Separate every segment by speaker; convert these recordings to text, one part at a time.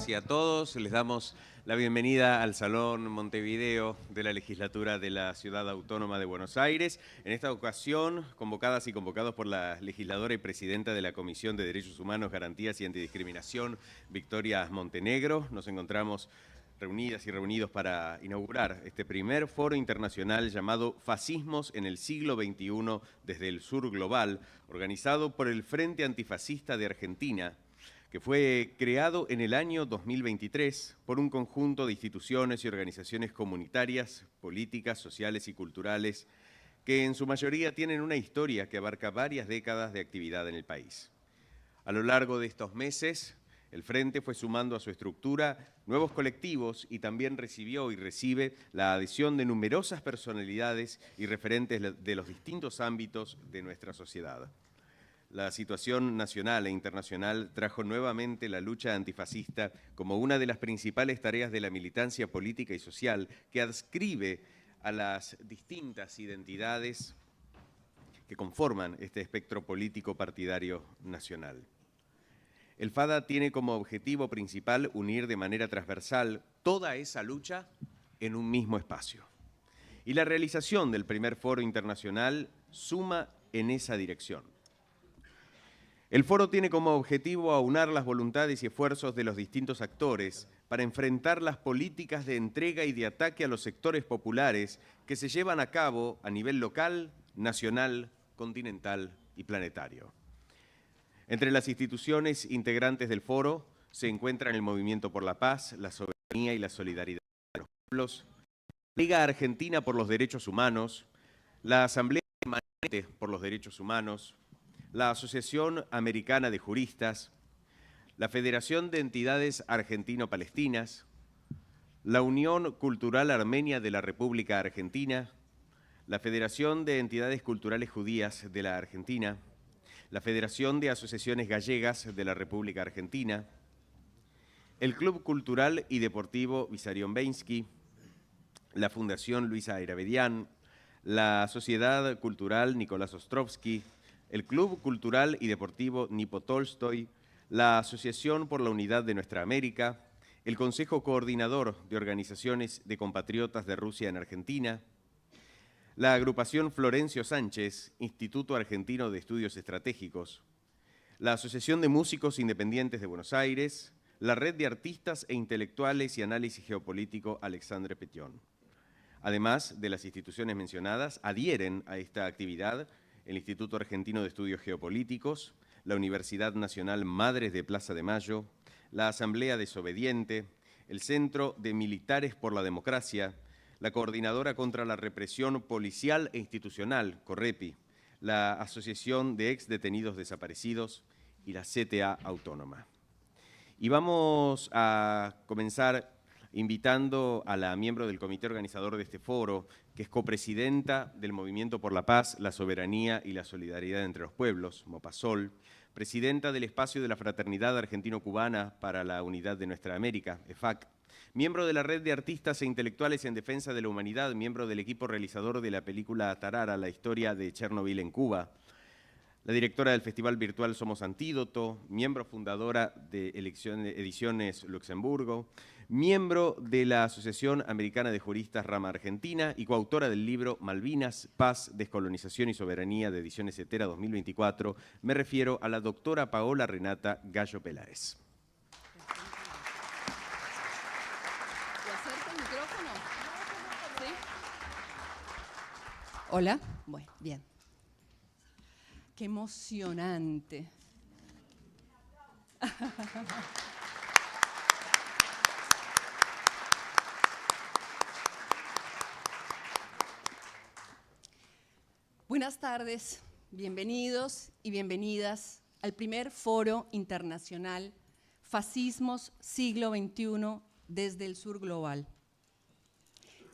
Speaker 1: Y a todos les damos la bienvenida al Salón Montevideo de la Legislatura de la Ciudad Autónoma de Buenos Aires. En esta ocasión, convocadas y convocados por la legisladora y presidenta de la Comisión de Derechos Humanos, Garantías y Antidiscriminación, Victoria Montenegro, nos encontramos reunidas y reunidos para inaugurar este primer foro internacional llamado Fascismos en el siglo XXI desde el Sur Global, organizado por el Frente Antifascista de Argentina, que fue creado en el año 2023 por un conjunto de instituciones y organizaciones comunitarias, políticas, sociales y culturales que en su mayoría tienen una historia que abarca varias décadas de actividad en el país. A lo largo de estos meses, el Frente fue sumando a su estructura nuevos colectivos y también recibió y recibe la adhesión de numerosas personalidades y referentes de los distintos ámbitos de nuestra sociedad. La situación nacional e internacional trajo nuevamente la lucha antifascista como una de las principales tareas de la militancia política y social que adscribe a las distintas identidades que conforman este espectro político partidario nacional. El FADA tiene como objetivo principal unir de manera transversal toda esa lucha en un mismo espacio. Y la realización del primer foro internacional suma en esa dirección. El foro tiene como objetivo aunar las voluntades y esfuerzos de los distintos actores para enfrentar las políticas de entrega y de ataque a los sectores populares que se llevan a cabo a nivel local, nacional, continental y planetario. Entre las instituciones integrantes del foro se encuentran el Movimiento por la Paz, la Soberanía y la Solidaridad de los Pueblos, la Liga Argentina por los Derechos Humanos, la Asamblea Permanente por los Derechos Humanos, la Asociación Americana de Juristas, la Federación de Entidades Argentino-Palestinas, la Unión Cultural Armenia de la República Argentina, la Federación de Entidades Culturales Judías de la Argentina, la Federación de Asociaciones Gallegas de la República Argentina, el Club Cultural y Deportivo Vissarion Beinsky, la Fundación Luisa Ayravedian, la Sociedad Cultural Nicolás Ostrovsky, el Club Cultural y Deportivo Nipo Tolstoy, la Asociación por la Unidad de Nuestra América, el Consejo Coordinador de Organizaciones de Compatriotas de Rusia en Argentina, la Agrupación Florencio Sánchez, Instituto Argentino de Estudios Estratégicos, la Asociación de Músicos Independientes de Buenos Aires, la Red de Artistas e Intelectuales y Análisis Geopolítico Alexandre Petión. Además de las instituciones mencionadas, adhieren a esta actividad el Instituto Argentino de Estudios Geopolíticos, la Universidad Nacional Madres de Plaza de Mayo, la Asamblea Desobediente, el Centro de Militares por la Democracia, la Coordinadora contra la Represión Policial e Institucional, CORREPI, la Asociación de Ex Detenidos Desaparecidos y la CTA Autónoma. Y vamos a comenzar invitando a la miembro del comité organizador de este foro, que es copresidenta del Movimiento por la Paz, la Soberanía y la Solidaridad entre los Pueblos, MOPASOL, presidenta del Espacio de la Fraternidad Argentino-Cubana para la Unidad de Nuestra América, EFAC, miembro de la Red de Artistas e Intelectuales en Defensa de la Humanidad, miembro del equipo realizador de la película Tarara, la historia de Chernobyl en Cuba, la directora del Festival Virtual Somos Antídoto, miembro fundadora de Ediciones Luxemburgo, miembro de la Asociación Americana de Juristas Rama Argentina y coautora del libro Malvinas, Paz, Descolonización y Soberanía de Ediciones Hetera 2024, me refiero a la doctora Paola Renata Gallo Peláez.
Speaker 2: Hola, bueno, bien. Qué emocionante. Buenas tardes, bienvenidos y bienvenidas al primer Foro Internacional Fascismos Siglo XXI desde el Sur Global.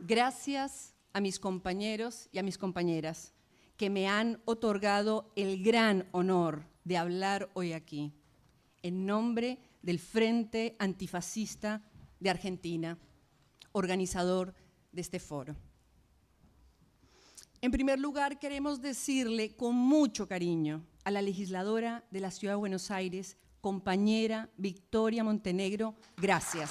Speaker 2: Gracias a mis compañeros y a mis compañeras que me han otorgado el gran honor de hablar hoy aquí, en nombre del Frente Antifascista de Argentina, organizador de este foro. En primer lugar, queremos decirle con mucho cariño a la legisladora de la Ciudad de Buenos Aires, compañera Victoria Montenegro. Gracias.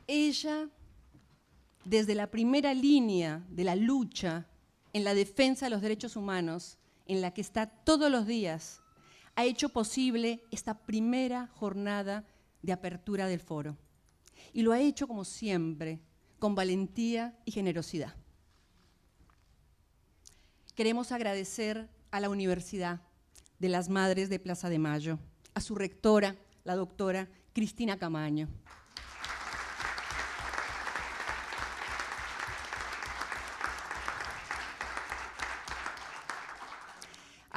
Speaker 2: Ella, desde la primera línea de la lucha en la defensa de los derechos humanos, en la que está todos los días, ha hecho posible esta primera jornada de apertura del foro. Y lo ha hecho, como siempre, con valentía y generosidad. Queremos agradecer a la Universidad de las Madres de Plaza de Mayo, a su rectora, la doctora Cristina Camaño.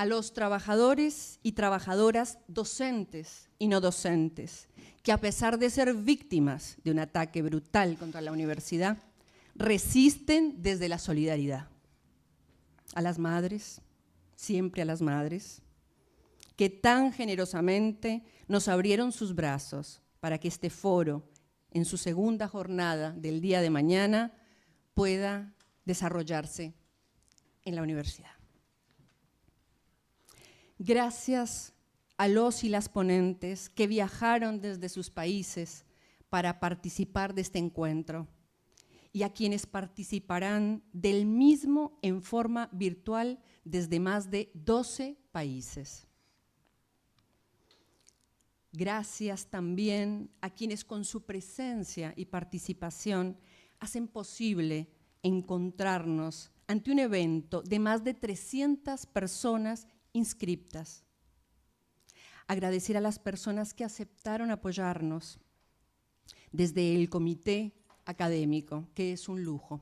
Speaker 2: A los trabajadores y trabajadoras docentes y no docentes, que a pesar de ser víctimas de un ataque brutal contra la universidad, resisten desde la solidaridad. A las madres, siempre a las madres, que tan generosamente nos abrieron sus brazos para que este foro, en su segunda jornada del día de mañana, pueda desarrollarse en la universidad. Gracias a los y las ponentes que viajaron desde sus países para participar de este encuentro y a quienes participarán del mismo en forma virtual desde más de 12 países. Gracias también a quienes con su presencia y participación hacen posible encontrarnos ante un evento de más de 300 personas inscriptas. Agradecer a las personas que aceptaron apoyarnos desde el comité académico, que es un lujo.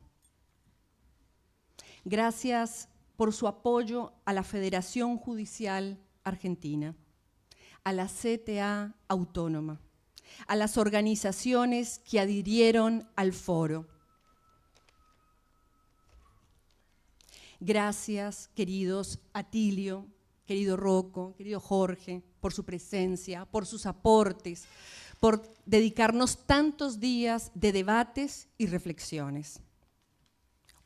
Speaker 2: Gracias por su apoyo a la Federación Judicial Argentina, a la CTA Autónoma, a las organizaciones que adhirieron al foro. Gracias, queridos Atilio, querido Rocco, querido Jorge, por su presencia, por sus aportes, por dedicarnos tantos días de debates y reflexiones.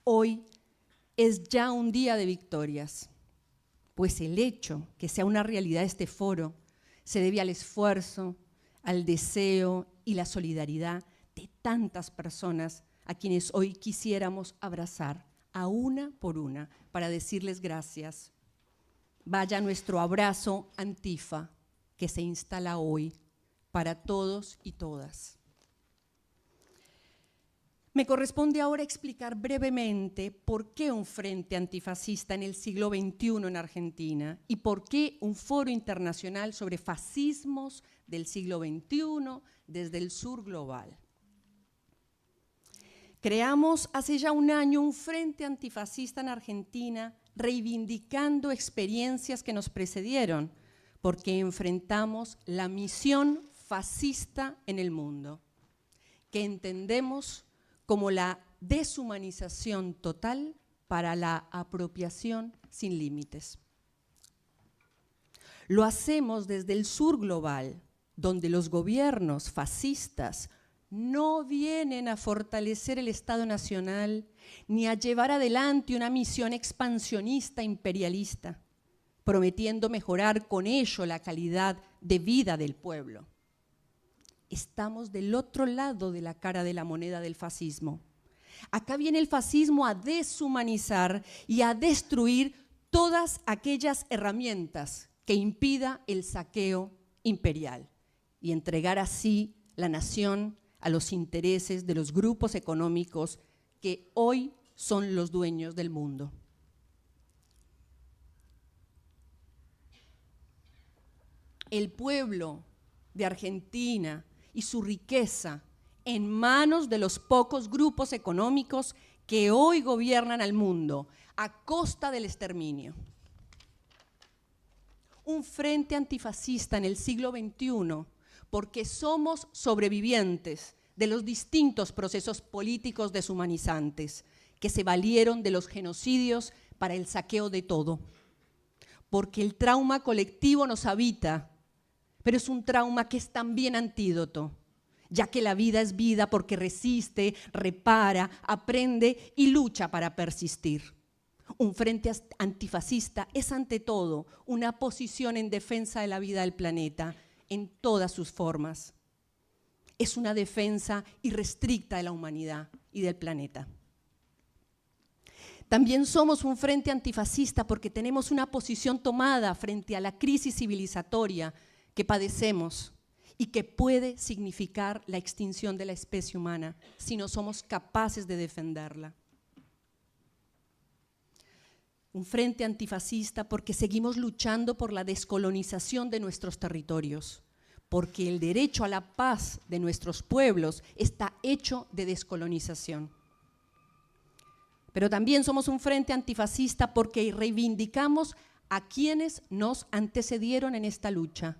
Speaker 2: Hoy es ya un día de victorias, pues el hecho que sea una realidad este foro se debe al esfuerzo, al deseo y la solidaridad de tantas personas a quienes hoy quisiéramos abrazar, a una por una, para decirles gracias. Vaya nuestro abrazo Antifa, que se instala hoy para todos y todas. Me corresponde ahora explicar brevemente por qué un frente antifascista en el siglo XXI en Argentina y por qué un foro internacional sobre fascismos del siglo XXI desde el sur global. Creamos hace ya un año un frente antifascista en Argentina reivindicando experiencias que nos precedieron, porque enfrentamos la misión fascista en el mundo, que entendemos como la deshumanización total para la apropiación sin límites. Lo hacemos desde el sur global, donde los gobiernos fascistas no vienen a fortalecer el Estado Nacional ni a llevar adelante una misión expansionista imperialista, prometiendo mejorar con ello la calidad de vida del pueblo. Estamos del otro lado de la cara de la moneda del fascismo. Acá viene el fascismo a deshumanizar y a destruir todas aquellas herramientas que impida el saqueo imperial y entregar así la nación a los intereses de los grupos económicos que hoy son los dueños del mundo. El pueblo de Argentina y su riqueza en manos de los pocos grupos económicos que hoy gobiernan al mundo a costa del exterminio. Un frente antifascista en el siglo XXI, porque somos sobrevivientes de los distintos procesos políticos deshumanizantes que se valieron de los genocidios para el saqueo de todo. Porque el trauma colectivo nos habita, pero es un trauma que es también antídoto, ya que la vida es vida porque resiste, repara, aprende y lucha para persistir. Un frente antifascista es ante todo una posición en defensa de la vida del planeta en todas sus formas. Es una defensa irrestricta de la humanidad y del planeta. También somos un frente antifascista porque tenemos una posición tomada frente a la crisis civilizatoria que padecemos y que puede significar la extinción de la especie humana si no somos capaces de defenderla. Un frente antifascista porque seguimos luchando por la descolonización de nuestros territorios, porque el derecho a la paz de nuestros pueblos está hecho de descolonización. Pero también somos un frente antifascista porque reivindicamos a quienes nos antecedieron en esta lucha.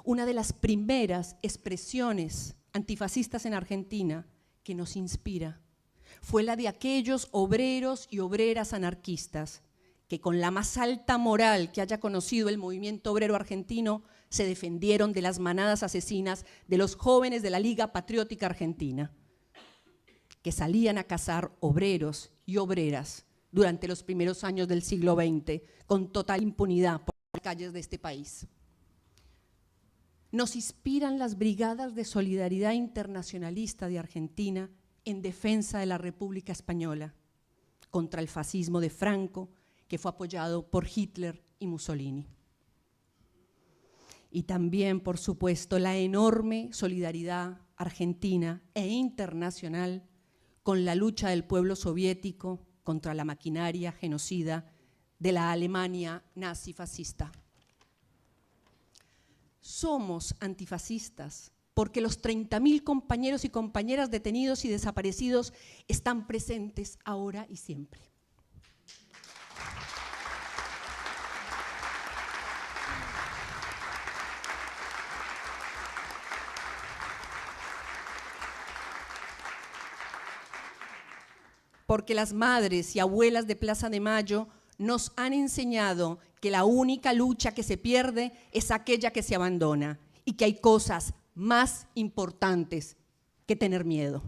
Speaker 2: Una de las primeras expresiones antifascistas en Argentina que nos inspira fue la de aquellos obreros y obreras anarquistas que con la más alta moral que haya conocido el movimiento obrero argentino se defendieron de las manadas asesinas de los jóvenes de la Liga Patriótica Argentina, que salían a cazar obreros y obreras durante los primeros años del siglo XX con total impunidad por las calles de este país. Nos inspiran las brigadas de solidaridad internacionalista de Argentina en defensa de la República Española, contra el fascismo de Franco, que fue apoyado por Hitler y Mussolini. Y también, por supuesto, la enorme solidaridad argentina e internacional con la lucha del pueblo soviético contra la maquinaria genocida de la Alemania nazi-fascista. Somos antifascistas porque los 30.000 compañeros y compañeras detenidos y desaparecidos están presentes ahora y siempre. Porque las madres y abuelas de Plaza de Mayo nos han enseñado que la única lucha que se pierde es aquella que se abandona y que hay cosas más importantes que tener miedo.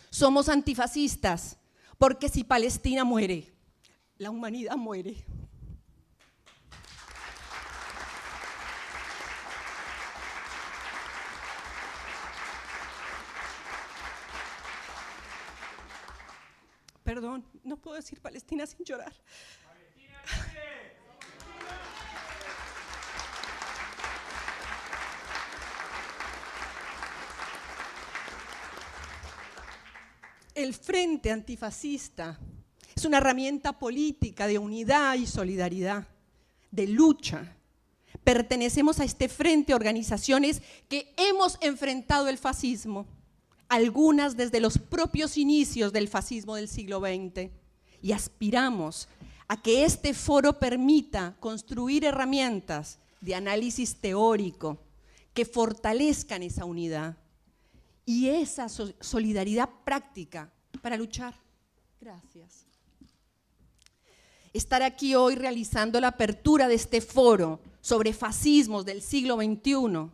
Speaker 2: Somos antifascistas porque si Palestina muere, la humanidad muere. Perdón, no puedo decir Palestina sin llorar. El Frente Antifascista es una herramienta política de unidad y solidaridad, de lucha. Pertenecemos a este frente organizaciones que hemos enfrentado el fascismo, algunas desde los propios inicios del fascismo del siglo XX, y aspiramos a que este foro permita construir herramientas de análisis teórico que fortalezcan esa unidad y esa solidaridad práctica para luchar. Gracias. Estar aquí hoy realizando la apertura de este foro sobre fascismos del siglo XXI,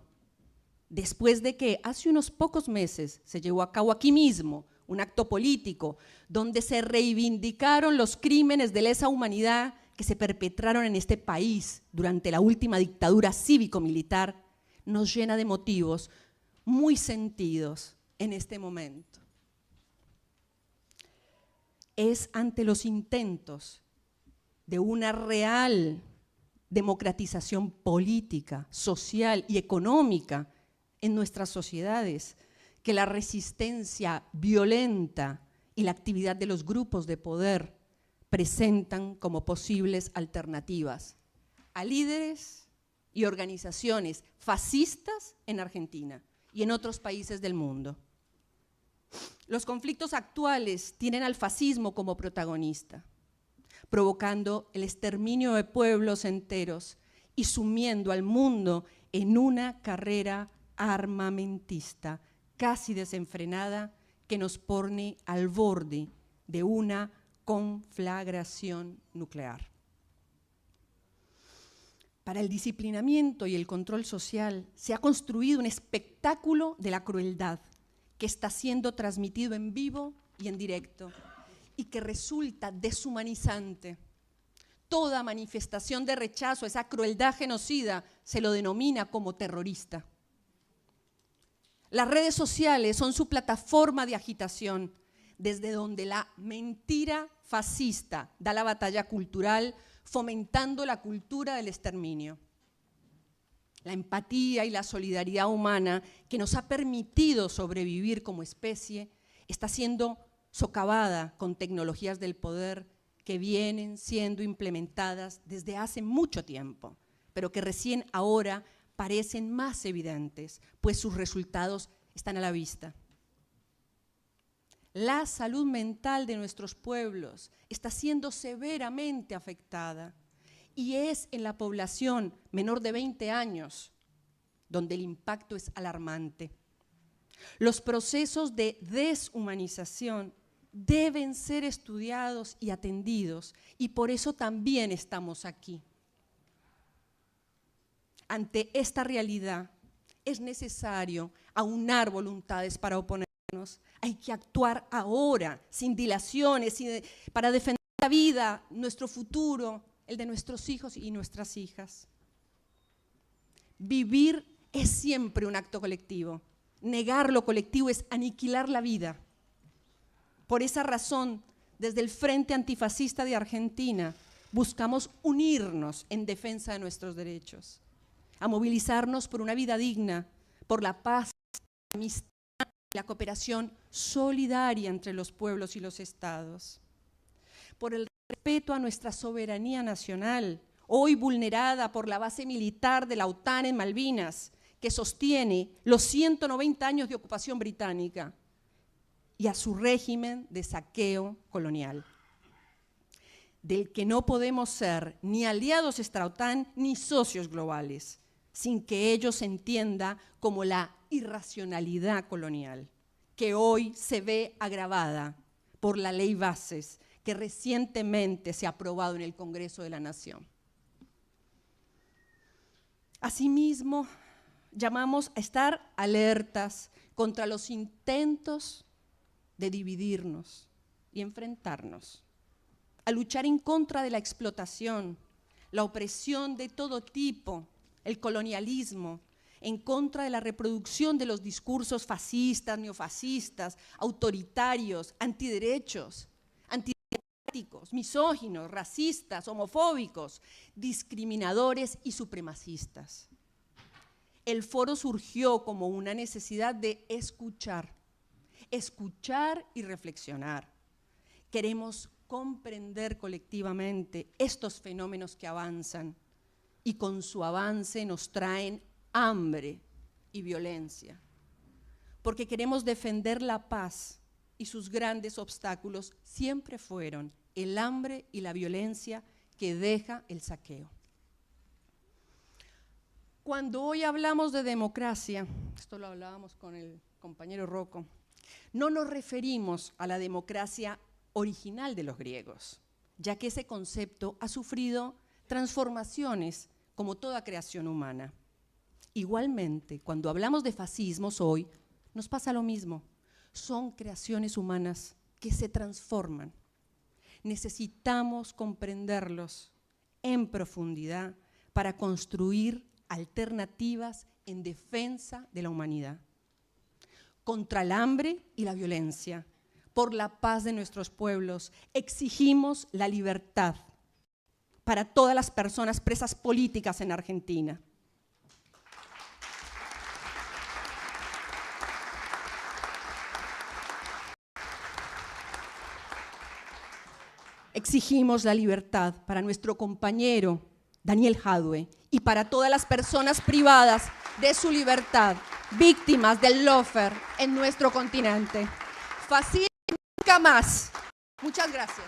Speaker 2: después de que hace unos pocos meses se llevó a cabo aquí mismo un acto político donde se reivindicaron los crímenes de lesa humanidad que se perpetraron en este país durante la última dictadura cívico-militar, nos llena de motivos muy sentidos en este momento. Es ante los intentos de una real democratización política, social y económica en nuestras sociedades que la resistencia violenta y la actividad de los grupos de poder presentan como posibles alternativas a líderes y organizaciones fascistas en Argentina y en otros países del mundo. Los conflictos actuales tienen al fascismo como protagonista, provocando el exterminio de pueblos enteros y sumiendo al mundo en una carrera armamentista casi desenfrenada que nos pone al borde de una conflagración nuclear. para el disciplinamiento y el control social, se ha construido un espectáculo de la crueldad que está siendo transmitido en vivo y en directo y que resulta deshumanizante. Toda manifestación de rechazo a esa crueldad genocida se lo denomina como terrorista. Las redes sociales son su plataforma de agitación, desde donde la mentira fascista da la batalla cultural, fomentando la cultura del exterminio. La empatía y la solidaridad humana que nos ha permitido sobrevivir como especie está siendo socavada con tecnologías del poder que vienen siendo implementadas desde hace mucho tiempo, pero que recién ahora parecen más evidentes, pues sus resultados están a la vista. La salud mental de nuestros pueblos está siendo severamente afectada y es en la población menor de 20 años donde el impacto es alarmante. Los procesos de deshumanización deben ser estudiados y atendidos y por eso también estamos aquí. Ante esta realidad es necesario aunar voluntades para oponernos. Hay que actuar ahora, sin dilaciones, para defender la vida, nuestro futuro, el de nuestros hijos y nuestras hijas. Vivir es siempre un acto colectivo. Negar lo colectivo es aniquilar la vida. Por esa razón, desde el Frente Antifascista de Argentina, buscamos unirnos en defensa de nuestros derechos, a movilizarnos por una vida digna, por la paz, la amistad y la cooperación solidaria entre los pueblos y los estados, por el respeto a nuestra soberanía nacional, hoy vulnerada por la base militar de la OTAN en Malvinas, que sostiene los 190 años de ocupación británica, y a su régimen de saqueo colonial, del que no podemos ser ni aliados extra-OTAN ni socios globales, sin que ello se entienda como la irracionalidad colonial, que hoy se ve agravada por la ley Bases, que recientemente se ha aprobado en el Congreso de la Nación. Asimismo, llamamos a estar alertas contra los intentos de dividirnos y enfrentarnos, a luchar en contra de la explotación, la opresión de todo tipo, el colonialismo, en contra de la reproducción de los discursos fascistas, neofascistas, autoritarios, antiderechos, antidemocráticos, misóginos, racistas, homofóbicos, discriminadores y supremacistas. El foro surgió como una necesidad de escuchar y reflexionar. Queremos comprender colectivamente estos fenómenos que avanzan y con su avance nos traen hambre y violencia, porque queremos defender la paz y sus grandes obstáculos siempre fueron el hambre y la violencia que deja el saqueo. Cuando hoy hablamos de democracia, esto lo hablábamos con el compañero Rocco, no nos referimos a la democracia original de los griegos, ya que ese concepto ha sufrido transformaciones como toda creación humana. Igualmente, cuando hablamos de fascismos hoy, nos pasa lo mismo. Son creaciones humanas que se transforman. Necesitamos comprenderlos en profundidad para construir alternativas en defensa de la humanidad, contra el hambre y la violencia, por la paz de nuestros pueblos. Exigimos la libertad para todas las personas presas políticas en Argentina. Exigimos la libertad para nuestro compañero Daniel Jadue y para todas las personas privadas de su libertad, víctimas del lawfare en nuestro continente. Fascismo nunca más. Muchas gracias.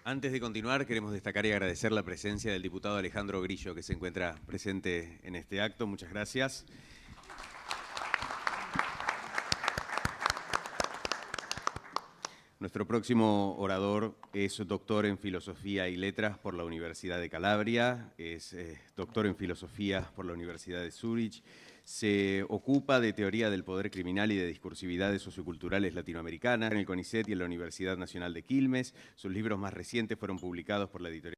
Speaker 1: Antes de continuar, queremos destacar y agradecer la presencia del diputado Alejandro Grillo, que se encuentra presente en este acto. Muchas gracias. Nuestro próximo orador es doctor en Filosofía y Letras por la Universidad de Calabria, es doctor en Filosofía por la Universidad de Zúrich, se ocupa de teoría del poder criminal y de discursividades socioculturales latinoamericanas en el CONICET y en la Universidad Nacional de Quilmes. Sus libros más recientes fueron publicados por la editorial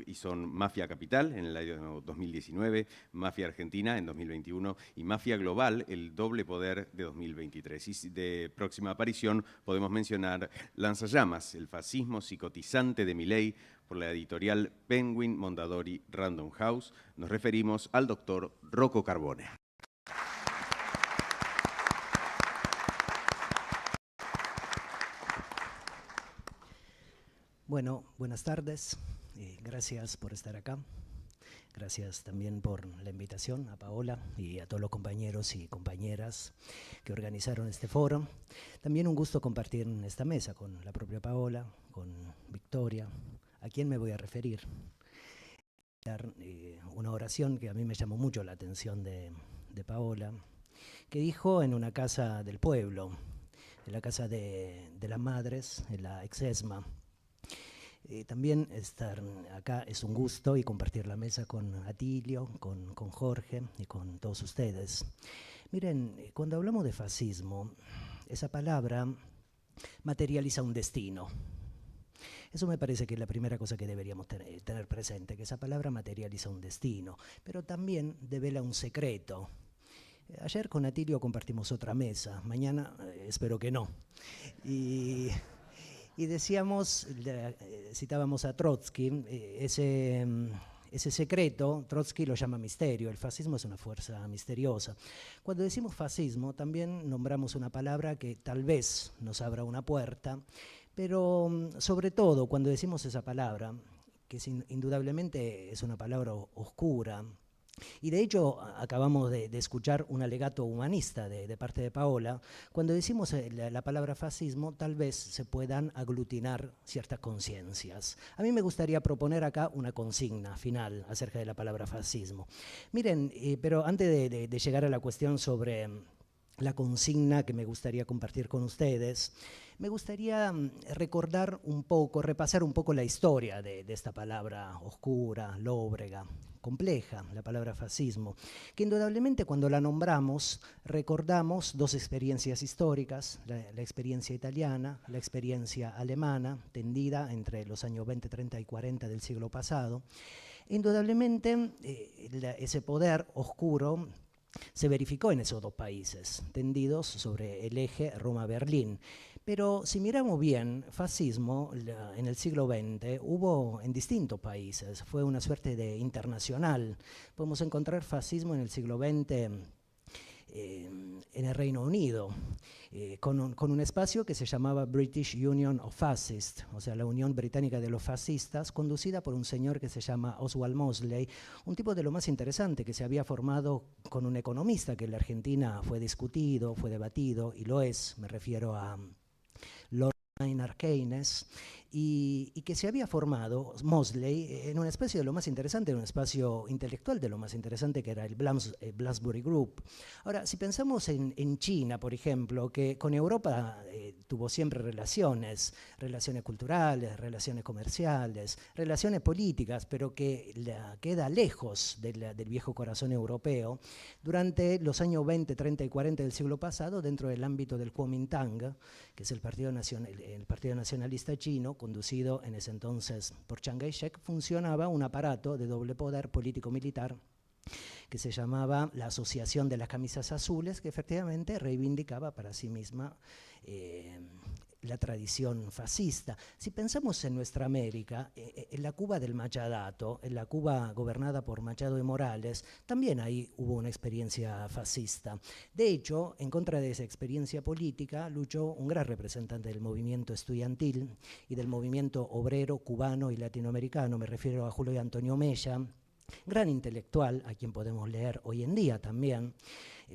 Speaker 1: y son Mafia Capital en el año 2019, Mafia Argentina en 2021 y Mafia Global, el doble poder de 2023. Y de próxima aparición podemos mencionar Lanzallamas, el fascismo psicotizante de Milei, por la editorial Penguin Mondadori Random House. Nos referimos al doctor Rocco Carbone.
Speaker 3: Bueno, buenas tardes. Gracias por estar acá. Gracias también por la invitación a Paola y a todos los compañeros y compañeras que organizaron este foro. También un gusto compartir esta mesa con la propia Paola, con Victoria. ¿A quién me voy a referir? Dar una oración que a mí me llamó mucho la atención de Paola, que dijo en una casa del pueblo, en la casa de las madres, en la ex-ESMA. También estar acá es un gusto y compartir la mesa con Atilio, con Jorge y con todos ustedes. Miren, cuando hablamos de fascismo, esa palabra materializa un destino. Eso me parece que es la primera cosa que deberíamos tener presente, que esa palabra materializa un destino, pero también devela un secreto. Ayer con Atilio compartimos otra mesa, mañana espero que no. Y decíamos, citábamos a Trotsky, ese secreto, Trotsky lo llama misterio, el fascismo es una fuerza misteriosa. Cuando decimos fascismo, también nombramos una palabra que tal vez nos abra una puerta, pero sobre todo cuando decimos esa palabra, que indudablemente es una palabra oscura, y de hecho acabamos de escuchar un alegato humanista de parte de Paola. Cuando decimos la palabra fascismo, tal vez se puedan aglutinar ciertas conciencias. A mí me gustaría proponer acá una consigna final acerca de la palabra fascismo. Miren, pero antes de llegar a la cuestión sobre la consigna que me gustaría compartir con ustedes, me gustaría recordar un poco, repasar un poco la historia de esta palabra oscura, lóbrega, compleja, la palabra fascismo, que indudablemente cuando la nombramos recordamos dos experiencias históricas, la experiencia italiana, la experiencia alemana, tendida entre los años 20, 30 y 40 del siglo pasado. Indudablemente ese poder oscuro se verificó en esos dos países, tendidos sobre el eje Roma-Berlín. Pero si miramos bien, fascismo en el siglo XX hubo en distintos países, fue una suerte de internacional. Podemos encontrar fascismo en el siglo XX en el Reino Unido, con un espacio que se llamaba British Union of Fascists, o sea, la Unión Británica de los Fascistas, conducida por un señor que se llama Oswald Mosley, un tipo de lo más interesante que se había formado con un economista que en la Argentina fue discutido, fue debatido, y lo es, me refiero a Lord Maynard Keynes, y que se había formado Mosley en un espacio de lo más interesante, en un espacio intelectual de lo más interesante, que era el Bloomsbury Group. Ahora, si pensamos en China, por ejemplo, que con Europa tuvo siempre relaciones culturales, relaciones comerciales, relaciones políticas, pero que queda lejos del viejo corazón europeo, durante los años 20, 30 y 40 del siglo pasado, dentro del ámbito del Kuomintang, que es el Partido Nacionalista Chino, conducido en ese entonces por Chiang Kai-shek, funcionaba un aparato de doble poder político-militar que se llamaba la Asociación de las Camisas Azules, que efectivamente reivindicaba para sí misma la tradición fascista. Si pensamos en nuestra América, en la Cuba del Machadato, en la Cuba gobernada por Machado de Morales, también ahí hubo una experiencia fascista. De hecho, en contra de esa experiencia política luchó un gran representante del movimiento estudiantil y del movimiento obrero cubano y latinoamericano, me refiero a Julio Antonio Mella, gran intelectual, a quien podemos leer hoy en día también,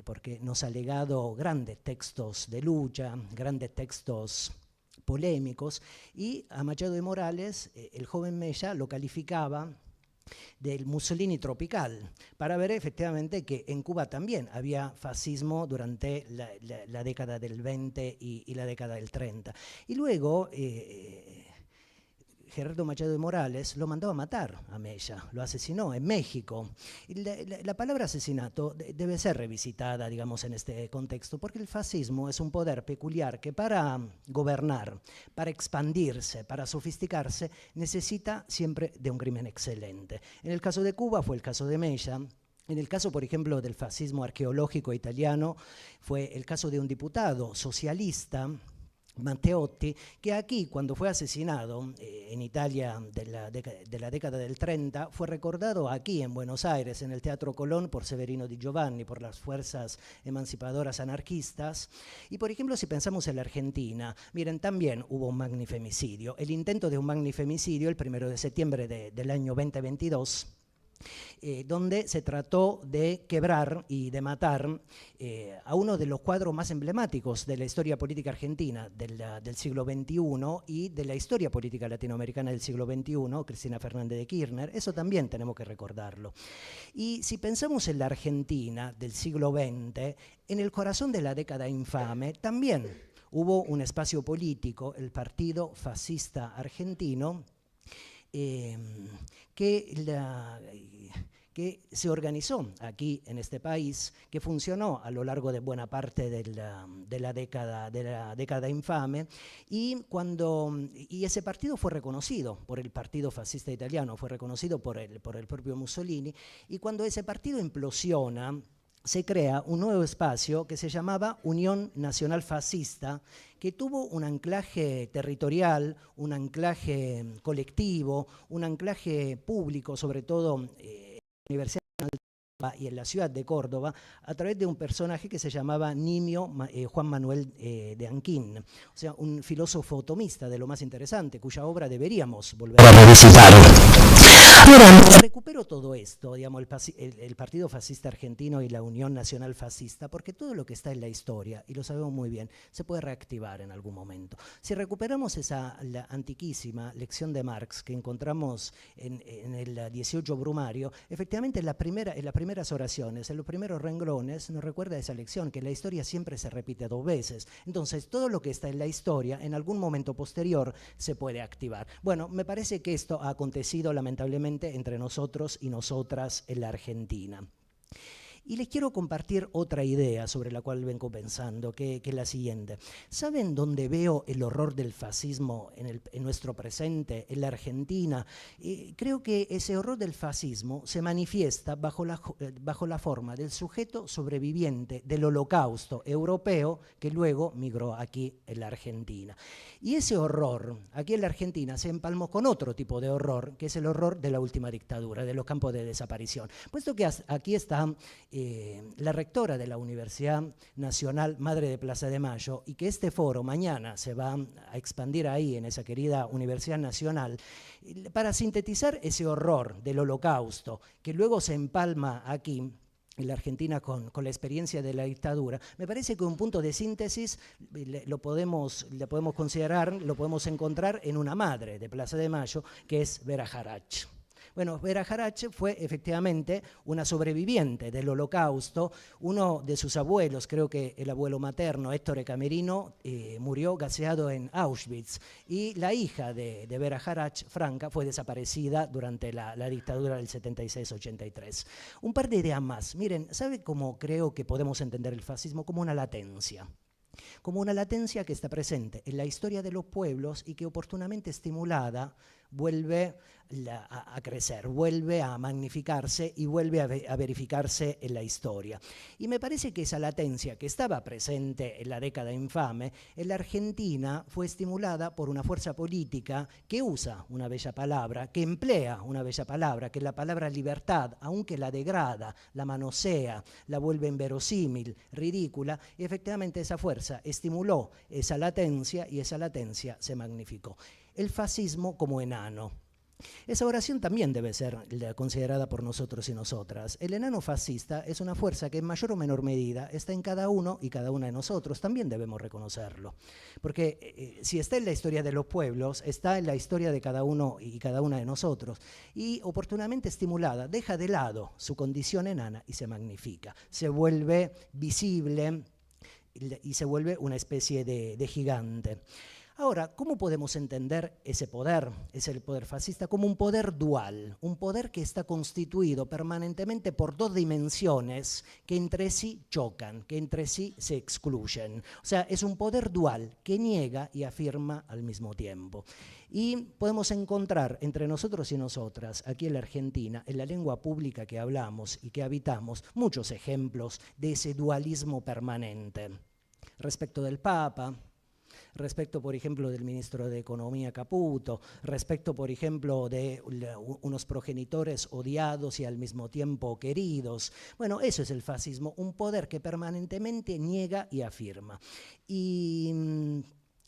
Speaker 3: porque nos ha legado grandes textos de lucha, grandes textos polémicos, y a Machado de Morales, el joven Mella lo calificaba del Mussolini tropical, para ver efectivamente que en Cuba también había fascismo durante la década del 20 y la década del 30. Y luego Gerardo Machado de Morales lo mandó a matar a Mella, lo asesinó en México. Y la palabra asesinato debe ser revisitada, digamos, en este contexto, porque el fascismo es un poder peculiar que para gobernar, para expandirse, para sofisticarse, necesita siempre de un crimen excelente. En el caso de Cuba fue el caso de Mella. En el caso, por ejemplo, del fascismo arqueológico italiano, fue el caso de un diputado socialista, Matteotti, que aquí, cuando fue asesinado en Italia de la década del 30, fue recordado aquí en Buenos Aires, en el Teatro Colón, por Severino Di Giovanni, por las fuerzas emancipadoras anarquistas. Y, por ejemplo, si pensamos en la Argentina, miren, también hubo un magnifemicidio. El intento de un magnifemicidio, el 1 de septiembre del año 2022, donde se trató de quebrar y de matar a uno de los cuadros más emblemáticos de la historia política argentina del siglo XXI y de la historia política latinoamericana del siglo XXI, Cristina Fernández de Kirchner. Eso también tenemos que recordarlo. Y si pensamos en la Argentina del siglo XX, en el corazón de la década infame, también hubo un espacio político, el Partido Fascista Argentino, que se organizó aquí en este país, que funcionó a lo largo de buena parte de la década infame, y ese partido fue reconocido por el Partido Fascista Italiano, fue reconocido por el propio Mussolini, y cuando ese partido implosiona, se crea un nuevo espacio que se llamaba Unión Nacional Fascista, que tuvo un anclaje territorial, un anclaje colectivo, un anclaje público, sobre todo en la Universidad y en la ciudad de Córdoba, a través de un personaje que se llamaba Nimio Juan Manuel de Anquín, o sea, un filósofo otomista de lo más interesante, cuya obra deberíamos volver a revisitar. Ahora, recupero todo esto, digamos, el Partido Fascista Argentino y la Unión Nacional Fascista, porque todo lo que está en la historia, y lo sabemos muy bien, se puede reactivar en algún momento. Si recuperamos la antiquísima lección de Marx que encontramos en el 18 Brumario, efectivamente en las primeras oraciones, en los primeros renglones, nos recuerda esa lección, que la historia siempre se repite 2 veces. Entonces, todo lo que está en la historia, en algún momento posterior, se puede activar. Bueno, me parece que esto ha acontecido lamentablemente entre nosotros y nosotras en la Argentina. Y les quiero compartir otra idea sobre la cual vengo pensando, que es la siguiente. ¿Saben dónde veo el horror del fascismo en nuestro presente, en la Argentina? Creo que ese horror del fascismo se manifiesta bajo la forma del sujeto sobreviviente del Holocausto europeo que luego migró aquí en la Argentina. Y ese horror aquí en la Argentina se empalmó con otro tipo de horror, que es el horror de la última dictadura, de los campos de desaparición. Puesto que aquí está la rectora de la Universidad Nacional Madre de Plaza de Mayo, y que este foro mañana se va a expandir ahí en esa querida Universidad Nacional, para sintetizar ese horror del Holocausto, que luego se empalma aquí en la Argentina con la experiencia de la dictadura, me parece que un punto de síntesis lo podemos considerar, lo podemos encontrar en una madre de Plaza de Mayo, que es Vera Jarach. Bueno, Vera Jarach fue efectivamente una sobreviviente del Holocausto. Uno de sus abuelos, creo que el abuelo materno, Héctor Camerino, murió gaseado en Auschwitz. Y la hija de Vera Jarach, Franca, fue desaparecida durante la dictadura del 76-83. Un par de ideas más. Miren, ¿sabe cómo creo que podemos entender el fascismo? Como una latencia. Como una latencia que está presente en la historia de los pueblos y que oportunamente estimulada vuelve a crecer, vuelve a magnificarse y vuelve a verificarse en la historia. Y me parece que esa latencia que estaba presente en la década infame, en la Argentina fue estimulada por una fuerza política que usa una bella palabra, que emplea una bella palabra, que es la palabra libertad, aunque la degrada, la manosea, la vuelve inverosímil, ridícula, y efectivamente esa fuerza estimuló esa latencia y esa latencia se magnificó. El fascismo como enano. Esa oración también debe ser considerada por nosotros y nosotras. El enano fascista es una fuerza que en mayor o menor medida está en cada uno y cada una de nosotros. También debemos reconocerlo. Porque si está en la historia de los pueblos, está en la historia de cada uno y cada una de nosotros. Y oportunamente estimulada, deja de lado su condición enana y se magnifica. Se vuelve visible y se vuelve una especie de gigante. Ahora, ¿cómo podemos entender ese poder fascista, como un poder dual, un poder que está constituido permanentemente por dos dimensiones que entre sí chocan, que entre sí se excluyen? O sea, es un poder dual que niega y afirma al mismo tiempo. Y podemos encontrar entre nosotros y nosotras, aquí en la Argentina, en la lengua pública que hablamos y que habitamos, muchos ejemplos de ese dualismo permanente. Respecto del Papa, respecto, por ejemplo, del ministro de Economía Caputo, respecto, por ejemplo, de unos progenitores odiados y al mismo tiempo queridos. Bueno, eso es el fascismo, un poder que permanentemente niega y afirma. Y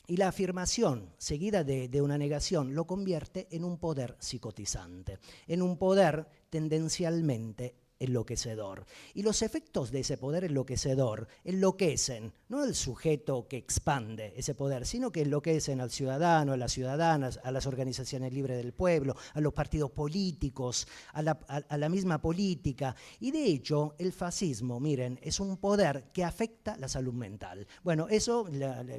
Speaker 3: la afirmación seguida de una negación lo convierte en un poder psicotizante, en un poder tendencialmente enloquecedor. Y los efectos de ese poder enloquecedor enloquecen no al sujeto que expande ese poder, sino que enloquecen al ciudadano, a las ciudadanas, a las organizaciones libres del pueblo, a los partidos políticos, a la misma política. Y de hecho, el fascismo, miren, es un poder que afecta la salud mental. Bueno, eso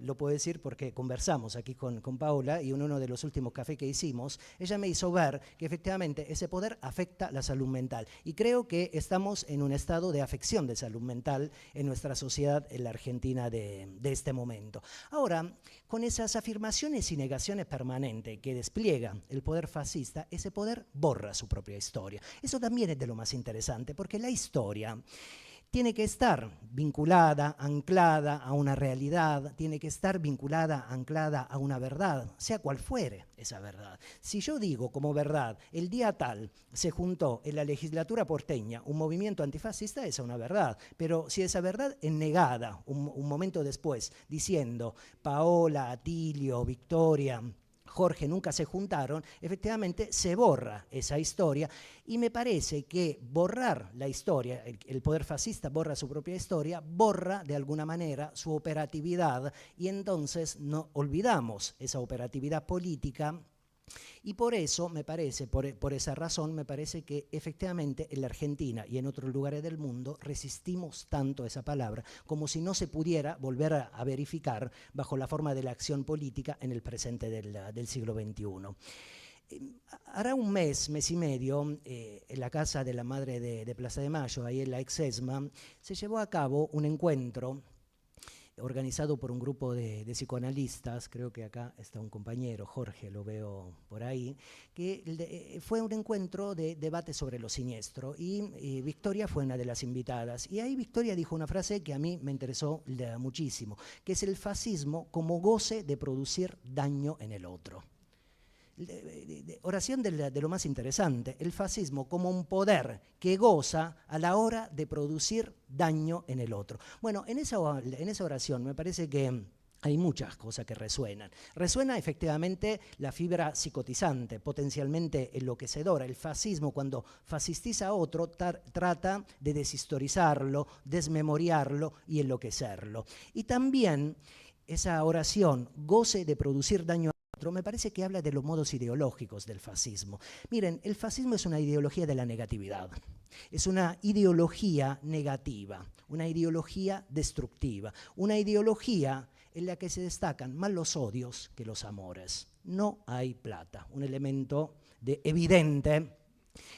Speaker 3: lo puedo decir porque conversamos aquí con Paola y en uno de los últimos cafés que hicimos, ella me hizo ver que efectivamente ese poder afecta la salud mental. Y creo que estamos en un estado de afección de salud mental en nuestra sociedad, en la Argentina de este momento. Ahora, con esas afirmaciones y negaciones permanentes que despliega el poder fascista, ese poder borra su propia historia. Eso también es de lo más interesante, porque la historia tiene que estar vinculada, anclada a una realidad, tiene que estar vinculada, anclada a una verdad, sea cual fuere esa verdad. Si yo digo como verdad, el día tal se juntó en la legislatura porteña un movimiento antifascista, esa es una verdad, pero si esa verdad es negada un momento después, diciendo Paola, Atilio, Victoria, Jorge nunca se juntaron, efectivamente se borra esa historia y me parece que borrar la historia, el poder fascista borra su propia historia, borra de alguna manera su operatividad y entonces no olvidamos esa operatividad política. Y por eso me parece, por esa razón, me parece que efectivamente en la Argentina y en otros lugares del mundo resistimos tanto esa palabra como si no se pudiera volver a verificar bajo la forma de la acción política en el presente del siglo XXI. Hará un mes y medio, en la casa de la madre de Plaza de Mayo, ahí en la ex-ESMA, se llevó a cabo un encuentro organizado por un grupo de psicoanalistas, creo que acá está un compañero, Jorge, lo veo por ahí, que fue un encuentro de debate sobre lo siniestro y Victoria fue una de las invitadas. Y ahí Victoria dijo una frase que a mí me interesó muchísimo, que es el fascismo como goce de producir daño en el otro. Oración de lo más interesante, el fascismo como un poder que goza a la hora de producir daño en el otro. Bueno, en esa oración me parece que hay muchas cosas que resuenan. Resuena efectivamente la fibra psicotizante, potencialmente enloquecedora. El fascismo, cuando fascistiza a otro, trata de deshistorizarlo, desmemoriarlo y enloquecerlo. Y también esa oración, goce de producir daño me parece que habla de los modos ideológicos del fascismo. Miren, el fascismo es una ideología de la negatividad. Es una ideología negativa, una ideología destructiva, una ideología en la que se destacan más los odios que los amores. No hay plata, un elemento evidente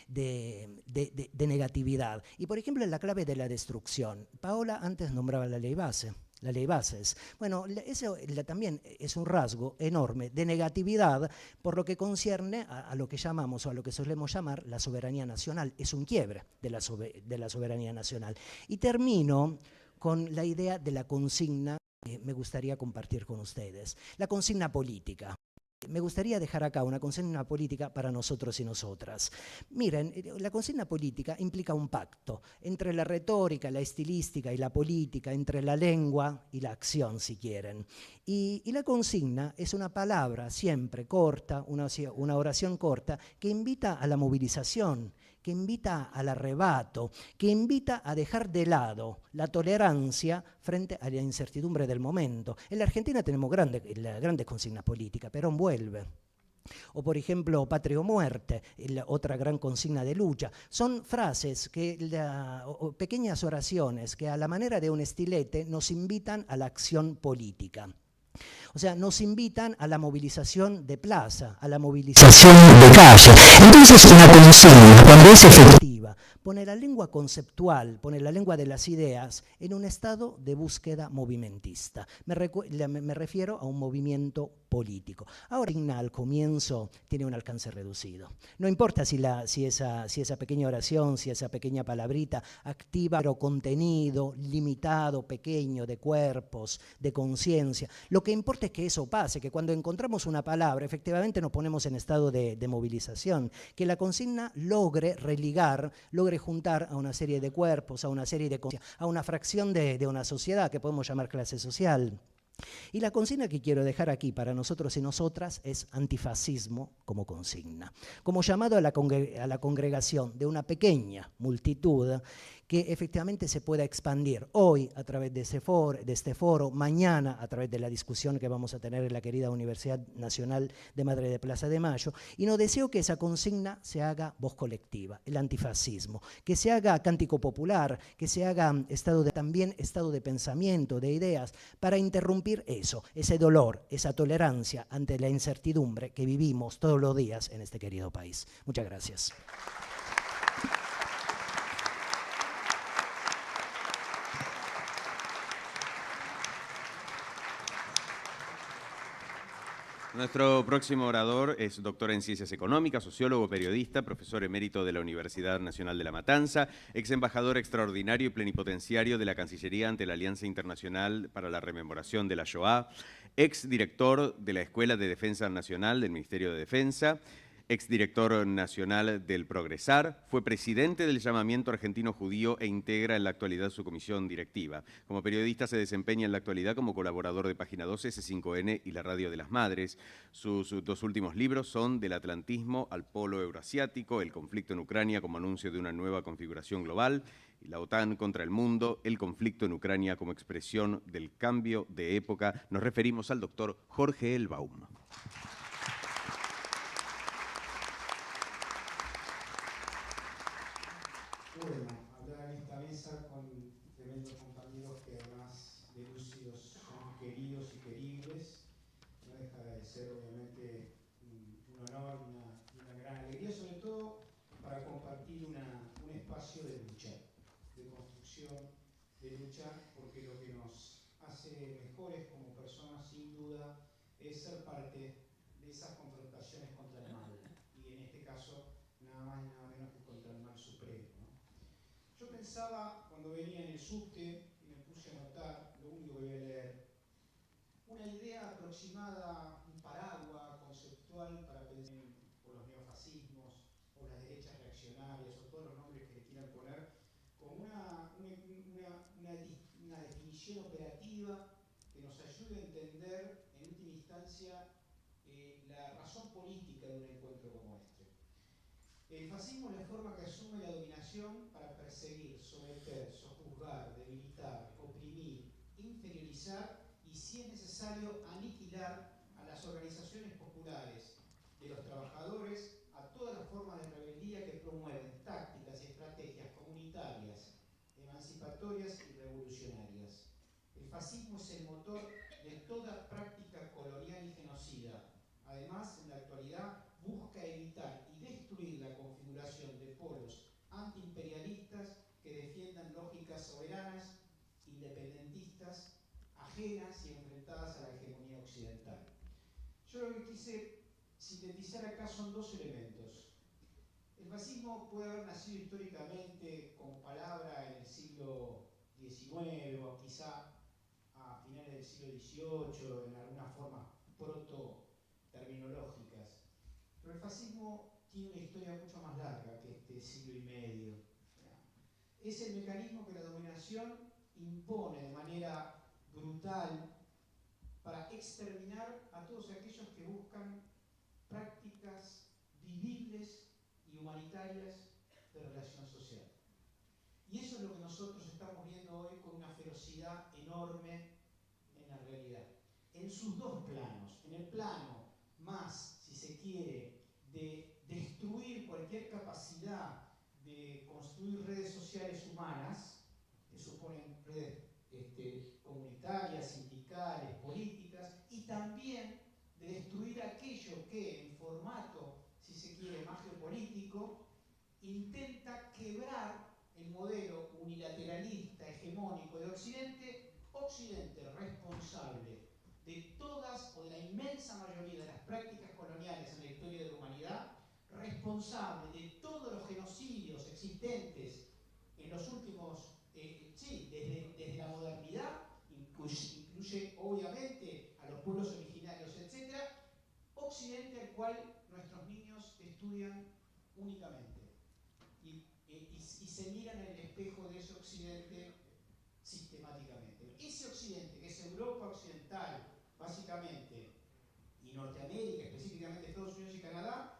Speaker 3: de negatividad. Y por ejemplo, en la clave de la destrucción, Paola antes nombraba la ley base. La ley bases. Bueno, eso también es un rasgo enorme de negatividad por lo que concierne a lo que llamamos o a lo que solemos llamar la soberanía nacional. Es un quiebre de la soberanía nacional. Y termino con la idea de la consigna que me gustaría compartir con ustedes. La consigna política. Me gustaría dejar acá una consigna política para nosotros y nosotras. Miren, la consigna política implica un pacto entre la retórica, la estilística y la política, entre la lengua y la acción, si quieren. Y la consigna es una palabra siempre corta, una oración corta, que invita a la movilización, que invita al arrebato, que invita a dejar de lado la tolerancia frente a la incertidumbre del momento. En la Argentina tenemos grandes consignas políticas. Perón vuelve. O por ejemplo, patria o muerte, otra gran consigna de lucha. Son frases, o pequeñas oraciones que a la manera de un estilete nos invitan a la acción política. O sea, nos invitan a la movilización de plaza, a la movilización de calle. Entonces, una consigna, cuando es efectiva, pone la lengua conceptual, pone la lengua de las ideas en un estado de búsqueda movimentista. Me refiero a un movimiento político. Ahora, al comienzo tiene un alcance reducido. No importa si esa pequeña oración, si esa pequeña palabrita activa, pero contenido limitado, pequeño, de cuerpos, de conciencia. Lo que importa es que eso pase, que cuando encontramos una palabra, efectivamente nos ponemos en estado de movilización, que la consigna logre religar, logre juntar a una serie de cuerpos, a una serie de conciencias, a una fracción de una sociedad que podemos llamar clase social. Y la consigna que quiero dejar aquí para nosotros y nosotras es antifascismo como consigna, como llamado a la congregación de una pequeña multitud que efectivamente se pueda expandir hoy a través de este foro, mañana a través de la discusión que vamos a tener en la querida Universidad Nacional de Madre de Plaza de Mayo. Y no deseo que esa consigna se haga voz colectiva, el antifascismo, que se haga cántico popular, que se haga también estado de pensamiento, de ideas, para interrumpir eso, ese dolor, esa tolerancia ante la incertidumbre que vivimos todos los días en este querido país. Muchas gracias.
Speaker 1: Nuestro próximo orador es doctor en Ciencias Económicas, sociólogo, periodista, profesor emérito de la Universidad Nacional de La Matanza, ex embajador extraordinario y plenipotenciario de la Cancillería ante la Alianza Internacional para la Rememoración de la Shoah, ex director de la Escuela de Defensa Nacional del Ministerio de Defensa, exdirector nacional del Progresar, fue presidente del Llamamiento Argentino Judío e integra en la actualidad su comisión directiva. Como periodista se desempeña en la actualidad como colaborador de Página 12, C5N y la Radio de las Madres. Sus dos últimos libros son Del Atlantismo al Polo Euroasiático, El conflicto en Ucrania como anuncio de una nueva configuración global, y La OTAN contra el mundo, el conflicto en Ucrania como expresión del cambio de época. Nos referimos al doctor Jorge Elbaum.
Speaker 4: Bueno, hablar en esta mesa con tremendos compañeros que además de lúcidos son queridos y queribles, no deja de ser obviamente un honor, una gran alegría, sobre todo para compartir un espacio de lucha, de construcción, de lucha, porque lo que nos hace mejores como personas, sin duda, es ser parte de esas confrontaciones contra el mal, y en este caso, nada más y nada menos que contra el mal supremo. Yo pensaba, cuando venía en el subte, y me puse a anotar, lo único que voy a leer, una idea aproximada, un paraguas conceptual para pensar por los neofascismos, o las derechas reaccionarias, o todos los nombres que le quieran poner, como una definición operativa que nos ayude a entender, en última instancia, la razón política de un encuentro como este. El fascismo es la forma que asume la dominación para perseguir, someter, sojuzgar, debilitar, oprimir, inferiorizar y, si es necesario, aniquilar a las organizaciones populares de los trabajadores, a todas las formas de rebeldía que promueven tácticas y estrategias comunitarias, emancipatorias y revolucionarias. El fascismo es el motor de toda práctica colonial y genocida. Además, en la actualidad, busca evitar y destruir la configuración de polos antiimperialistas que defiendan lógicas soberanas, independentistas, ajenas y enfrentadas a la hegemonía occidental. Yo lo que quise sintetizar acá son dos elementos. El fascismo puede haber nacido históricamente como palabra en el siglo XIX o quizá a finales del siglo XVIII, en alguna forma terminológicas. Pero el fascismo tiene una historia mucho más larga que este siglo y medio. Es el mecanismo que la dominación impone de manera brutal para exterminar a todos aquellos que buscan prácticas vivibles y humanitarias de relación social. Y eso es lo que nosotros estamos viendo hoy con una ferocidad enorme en la realidad. En sus dos planos, en el plano más, si se quiere, de destruir cualquier capacidad de construir redes sociales humanas, que suponen redes comunitarias, sindicales, políticas, y también de destruir aquello que en formato, si se quiere, más geopolítico, intenta quebrar el modelo unilateralista, hegemónico de Occidente, Occidente responsable de todas o de la inmensa mayoría de las prácticas coloniales en la historia de la humanidad, responsable de todos los genocidios existentes en los últimos, desde la modernidad, incluye obviamente a los pueblos originarios, etc., Occidente al cual nuestros niños estudian únicamente y se miran en el espejo de ese Occidente sistemáticamente. Ese Occidente, que es Europa Occidental, básicamente, y Norteamérica, específicamente Estados Unidos y Canadá,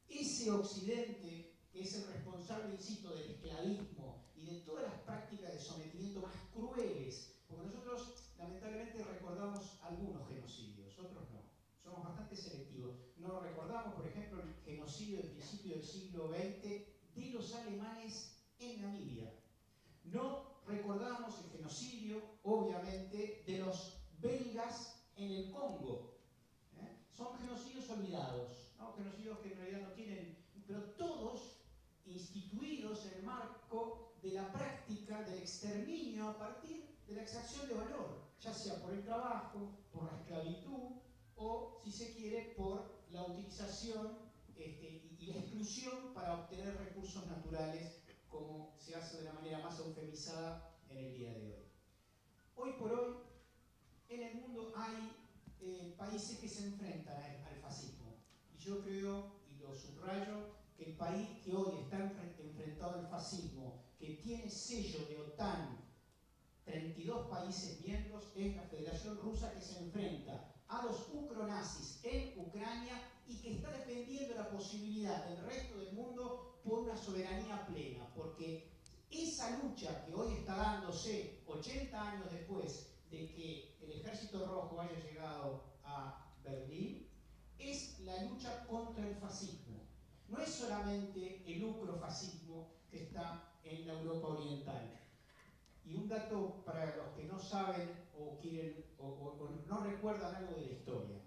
Speaker 4: ese Occidente que es el responsable, insisto, del esclavismo y de todas las prácticas de sometimiento más crueles, porque nosotros lamentablemente recordamos algunos genocidios, otros no. Somos bastante selectivos. No recordamos, por ejemplo, el genocidio del principio del siglo XX de los alemanes en Namibia. No recordamos el genocidio, obviamente, de los belgas en el Congo. Son genocidios olvidados, ¿no? Genocidios que en realidad no tienen, pero todos instituidos en el marco de la práctica del exterminio a partir de la exacción de valor, ya sea por el trabajo, por la esclavitud, o, si se quiere, por la utilización y la exclusión para obtener recursos naturales, como se hace de la manera más eufemizada en el día de hoy. Hoy por hoy, en el mundo hay países que se enfrentan al fascismo. Y yo creo, y lo subrayo, que el país que hoy está enfrentado al fascismo, que tiene sello de OTAN, 32 países miembros, es la Federación Rusa, que se enfrenta a los ucronazis en Ucrania y que está defendiendo la posibilidad del resto del mundo por una soberanía plena, porque esa lucha que hoy está dándose 80 años después de que el Ejército Rojo haya llegado a Berlín, es la lucha contra el fascismo. No es solamente el ucrofascismo que está en la Europa Oriental. Y un dato para los que no saben o quieren o no recuerdan algo de la historia.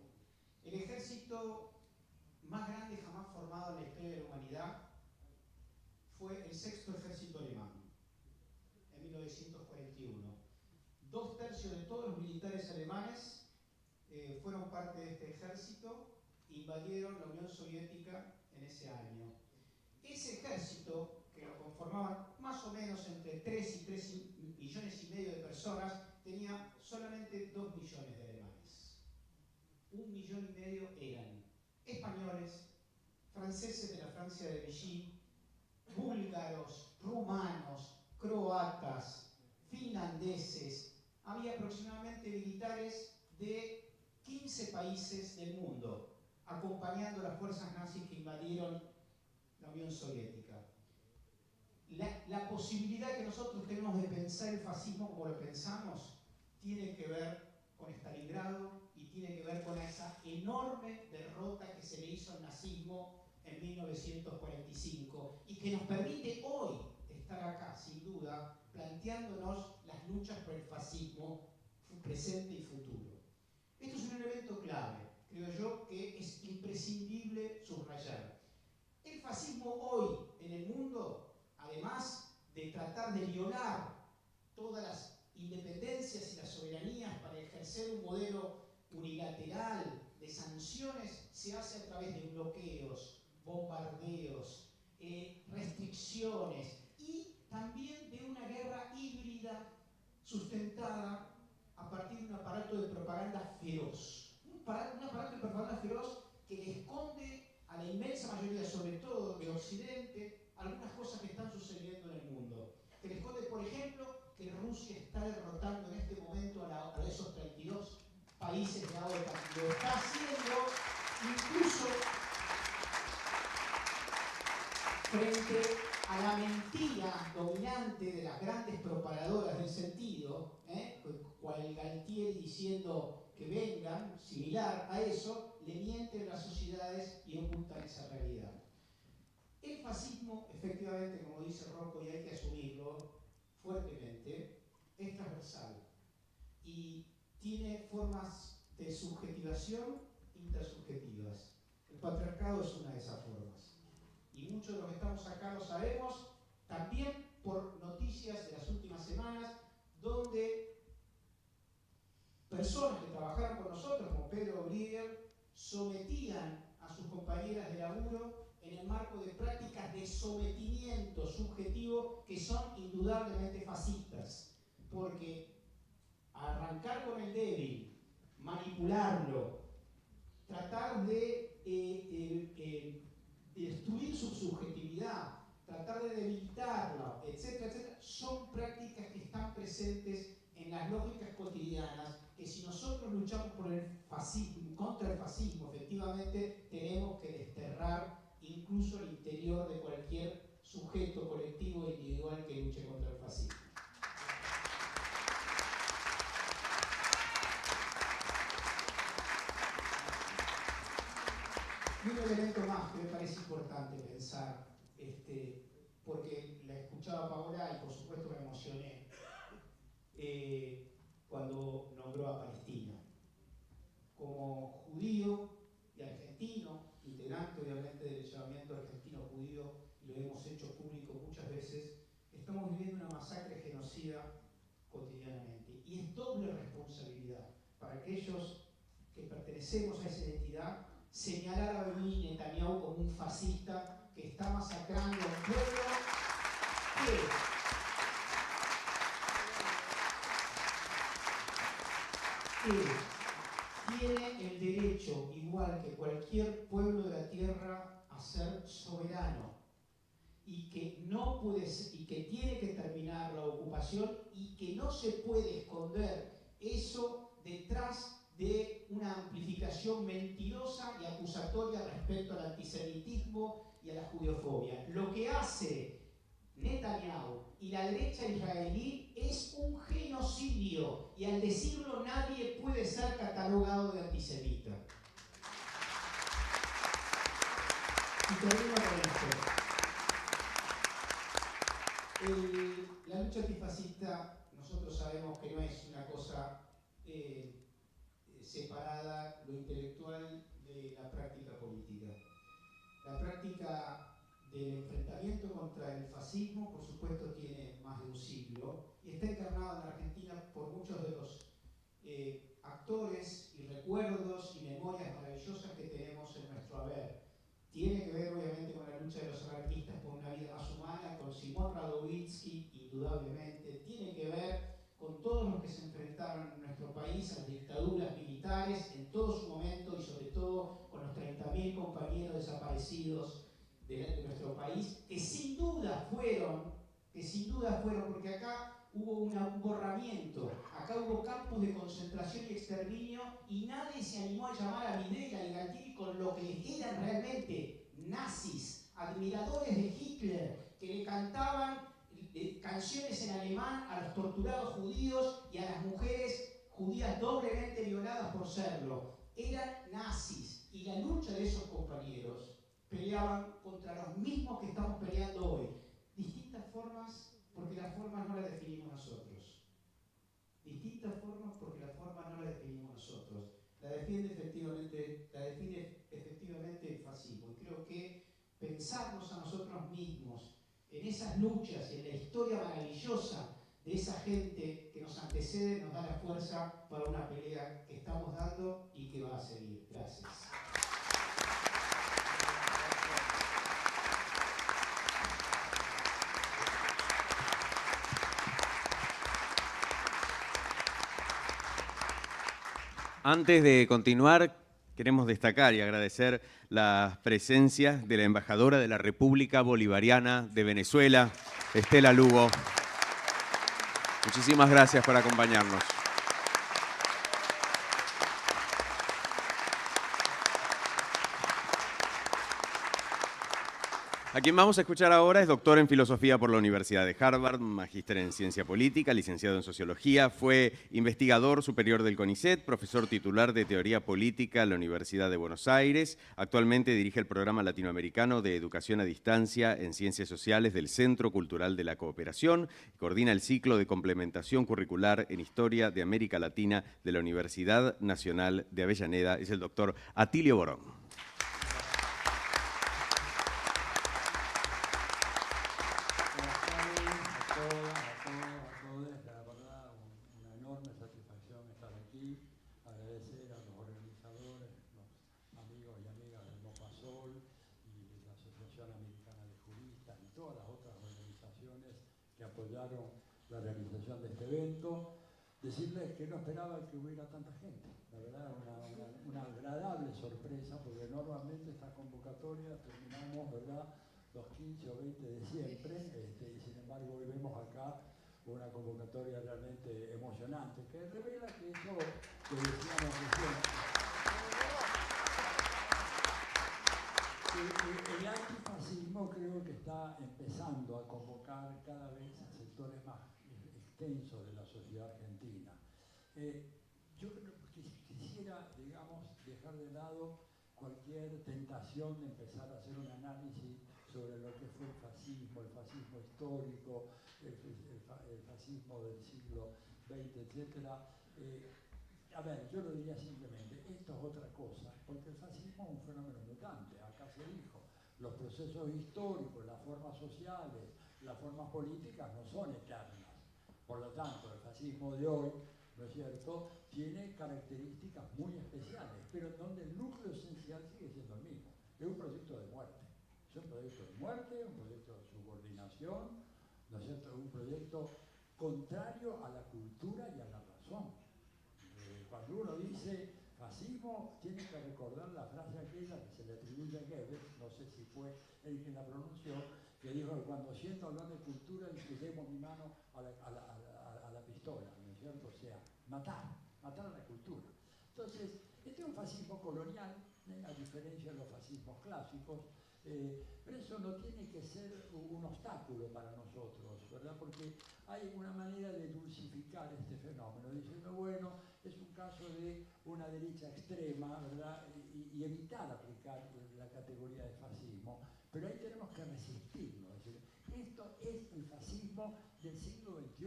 Speaker 4: El ejército más grande jamás formado en la historia de la humanidad fue el Sexto Ejército Alemán, en 1941. 2/3 de todos los militares alemanes fueron parte de este ejército, invadieron la Unión Soviética en ese año. Ese ejército, que lo conformaban más o menos entre 3 y 3,5 millones de personas, tenía solamente 2 millones de alemanes. 1,5 millones eran españoles, franceses de la Francia de Vichy, búlgaros, rumanos, croatas, finlandeses. Había aproximadamente militares de 15 países del mundo, acompañando a las fuerzas nazis que invadieron la Unión Soviética. La posibilidad que nosotros tenemos de pensar el fascismo como lo pensamos tiene que ver con Stalingrado y tiene que ver con esa enorme derrota que se le hizo al nazismo en 1945 y que nos permite hoy estar acá, sin duda, planteándonos las luchas por el fascismo presente y futuro. Esto es un elemento clave, creo yo, que es imprescindible subrayar. El fascismo hoy en el mundo, además de tratar de violar todas las independencias y las soberanías para ejercer un modelo unilateral de sanciones, se hace a través de bloqueos, bombardeos, restricciones y también de una guerra híbrida sustentada a partir de un aparato de propaganda feroz. Un aparato de propaganda feroz que le esconde a la inmensa mayoría, sobre todo de Occidente, algunas cosas que están sucediendo en el mundo. Que le esconde, por ejemplo, que Rusia está derrotando en este momento a esos 32 países de la OTAN. Lo está haciendo incluso frente a la mentira dominante de las grandes propagadoras del sentido, cual Galtieri diciendo que vengan, similar a eso, le mienten las sociedades y ocultan esa realidad. El fascismo, efectivamente, como dice Rocco, y hay que asumirlo fuertemente, es transversal y tiene formas de subjetivación intersubjetivas. El patriarcado es una de esas formas. Y muchos de los que estamos acá lo sabemos, también por noticias de las últimas semanas, donde personas que trabajaron con nosotros, como Pedro Brier, sometían a sus compañeras de laburo en el marco de prácticas de sometimiento subjetivo que son indudablemente fascistas. Porque arrancar con el débil, manipularlo, tratar de destruir su subjetividad, tratar de debilitarla, etcétera, etcétera, son prácticas que están presentes en las lógicas cotidianas, que si nosotros luchamos por el fascismo, contra el fascismo, efectivamente tenemos que desterrar incluso el interior de cualquier sujeto colectivo e individual que luche contra el fascismo. Y un elemento más que me parece importante pensar, porque la escuchaba Paola y por supuesto me emocioné cuando nombró a Palestina. Como judío y argentino, integrante obviamente del llamamiento argentino judío, y lo hemos hecho público muchas veces, estamos viviendo una masacre genocida cotidianamente. Y es doble responsabilidad para aquellos que pertenecemos a esa identidad señalar a Benjamin Netanyahu como un fascista que está masacrando a un pueblo que tiene el derecho, igual que cualquier pueblo de la tierra, a ser soberano y que no puede y que tiene que terminar la ocupación y que no se puede esconder eso detrás de una amplificación mentirosa y acusatoria respecto al antisemitismo y a la judeofobia. Lo que hace Netanyahu y la derecha israelí es un genocidio, y al decirlo nadie puede ser catalogado de antisemita. Y termino con esto. La lucha antifascista, nosotros sabemos que no es una cosa separada, lo intelectual, de la práctica política. La práctica del enfrentamiento contra el fascismo, por supuesto, tiene más de un siglo y está encarnado en la Argentina por muchos de los actores y recuerdos y memorias maravillosas que tenemos en nuestro haber. Tiene que ver, obviamente, con la lucha de los anarquistas por una vida más humana, con Simón Radovínsky, indudablemente. Tiene que ver con todos los que se enfrentaron en nuestro país a las dictaduras militares en todo su momento, y sobre todo con los 30.000 compañeros desaparecidos de nuestro país, que sin duda fueron, porque acá hubo un borramiento, acá hubo campos de concentración y exterminio, y nadie se animó a llamar a Videla y Galtieri con lo que eran realmente nazis, admiradores de Hitler, que le cantaban canciones en alemán a los torturados judíos y a las mujeres judías doblemente violadas por serlo. Eran nazis, y la lucha de esos compañeros peleaban contra los mismos que estamos peleando hoy. Distintas formas, porque las formas no las definimos nosotros. Distintas formas, porque las formas no las definimos nosotros. La define efectivamente el fascismo. Y creo que pensarnos a nosotros mismos en esas luchas y en la historia maravillosa de esa gente que nos antecede nos da la fuerza para una pelea que estamos dando y que va a seguir. Gracias.
Speaker 1: Antes de continuar, queremos destacar y agradecer la presencia de la embajadora de la República Bolivariana de Venezuela, Estela Lugo. Muchísimas gracias por acompañarnos. A quien vamos a escuchar ahora es doctor en Filosofía por la Universidad de Harvard, magíster en Ciencia Política, licenciado en Sociología, fue investigador superior del CONICET, profesor titular de Teoría Política en la Universidad de Buenos Aires. Actualmente dirige el Programa Latinoamericano de Educación a Distancia en Ciencias Sociales del Centro Cultural de la Cooperación y coordina el ciclo de complementación curricular en Historia de América Latina de la Universidad Nacional de Avellaneda. Es el doctor Atilio Borón.
Speaker 5: Apoyaron la realización de este evento, decirles que no esperaba que hubiera tanta gente, la verdad una agradable sorpresa, porque normalmente estas convocatorias terminamos, ¿verdad?, los 15 o 20 de siempre, y sin embargo hoy vemos acá una convocatoria realmente emocionante, que revela que eso que decíamos recién, el antifascismo creo que está empezando a convocar cada vez a sectores más extensos de la sociedad argentina. Yo creo que quisiera, digamos, dejar de lado cualquier tentación de empezar a hacer un análisis sobre lo que fue el fascismo histórico, el fascismo del siglo XX, etc. A ver, yo lo diría simplemente, esto es otra cosa, porque el fascismo es un fenómeno mutante, acá se dijo, los procesos históricos, las formas sociales, las formas políticas no son eternas. Por lo tanto, el fascismo de hoy, ¿no es cierto?, tiene características muy especiales, pero en donde el núcleo esencial sigue siendo el mismo. Es un proyecto de muerte. Es un proyecto de muerte, un proyecto de subordinación, ¿no es cierto?, un proyecto contrario a la cultura y a la razón. Cuando uno dice fascismo, tiene que recordar la frase aquella que se le atribuye a Goebbels, no sé si fue él quien la pronunció, que dijo que cuando siento hablar de cultura, llevo mi mano a la pistola, ¿no es cierto? O sea, matar a la cultura. Entonces, este es un fascismo colonial, a diferencia de los fascismos clásicos, pero eso no tiene que ser un obstáculo para nosotros, ¿verdad? Porque hay una manera de dulcificar este fenómeno, diciendo, bueno, es un caso de una derecha extrema, ¿verdad? Y evitar aplicar la categoría de fascismo, pero ahí tenemos que resistirnos. Es decir, esto es el fascismo del siglo XXI.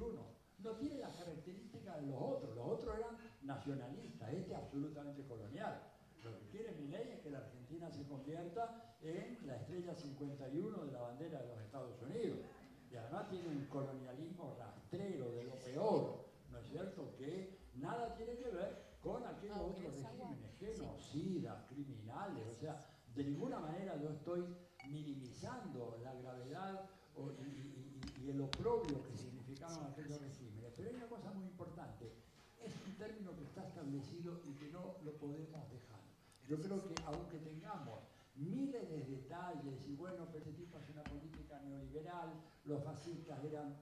Speaker 5: No tiene las características de los otros eran nacionalistas, este es absolutamente colonial. Lo que quiere Milei es que la Argentina se convierta en la estrella 51 de la bandera de los Estados Unidos. Y además tiene un colonialismo rastrero de lo peor, ¿no es cierto?, que nada tiene que ver con aquellos otros regímenes genocidas, criminales. O sea, de ninguna manera yo estoy minimizando la gravedad y el oprobio que significaban aquellos regímenes. Pero hay una cosa muy importante, es un término que está establecido y que no lo podemos dejar. Yo creo que aunque tengamos miles de detalles y bueno, pero este tipo hace una política neoliberal, los fascistas eran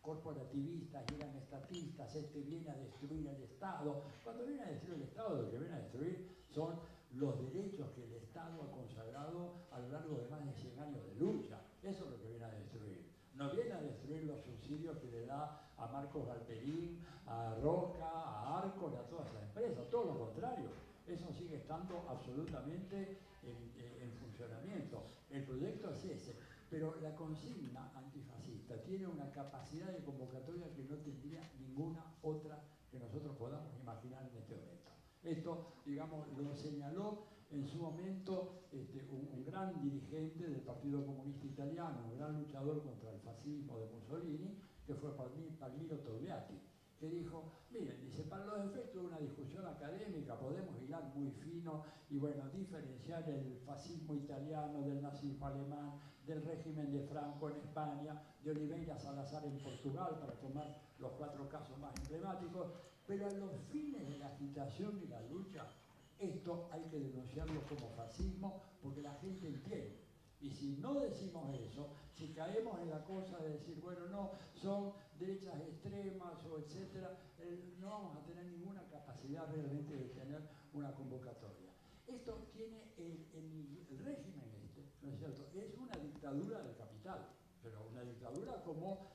Speaker 5: corporativistas y eran estatistas, este viene a destruir el Estado. Cuando viene a destruir el Estado, lo que viene a destruir son los derechos que el Estado ha consagrado a lo largo de más de 100 años de lucha. Eso es lo que viene a destruir. No viene a destruir los subsidios que le da a Marcos Galperín, a Roca, a Arcor, a todas las empresas, todo lo contrario. Eso sigue estando absolutamente en funcionamiento. El proyecto es ese, pero la consigna antifascista tiene una capacidad de convocatoria que no tendría ninguna otra que nosotros podamos imaginar en este momento. Esto, digamos, lo señaló en su momento un gran dirigente del Partido Comunista Italiano, un gran luchador contra el fascismo de Mussolini, que fue Palmiro Togliatti, que dijo, miren, dice, para los efectos de una discusión académica podemos hilar muy fino y bueno, diferenciar el fascismo italiano del nazismo alemán, del régimen de Franco en España, de Oliveira Salazar en Portugal, para tomar los 4 casos más emblemáticos, pero a los fines de la agitación y la lucha, Esto hay que denunciarlo como fascismo porque la gente entiende. Y si no decimos eso, si caemos en la cosa de decir, bueno, no, son derechas extremas o etcétera, no vamos a tener ninguna capacidad realmente de tener una convocatoria. Esto tiene el régimen ¿no es cierto? Es una dictadura del capital, pero una dictadura como,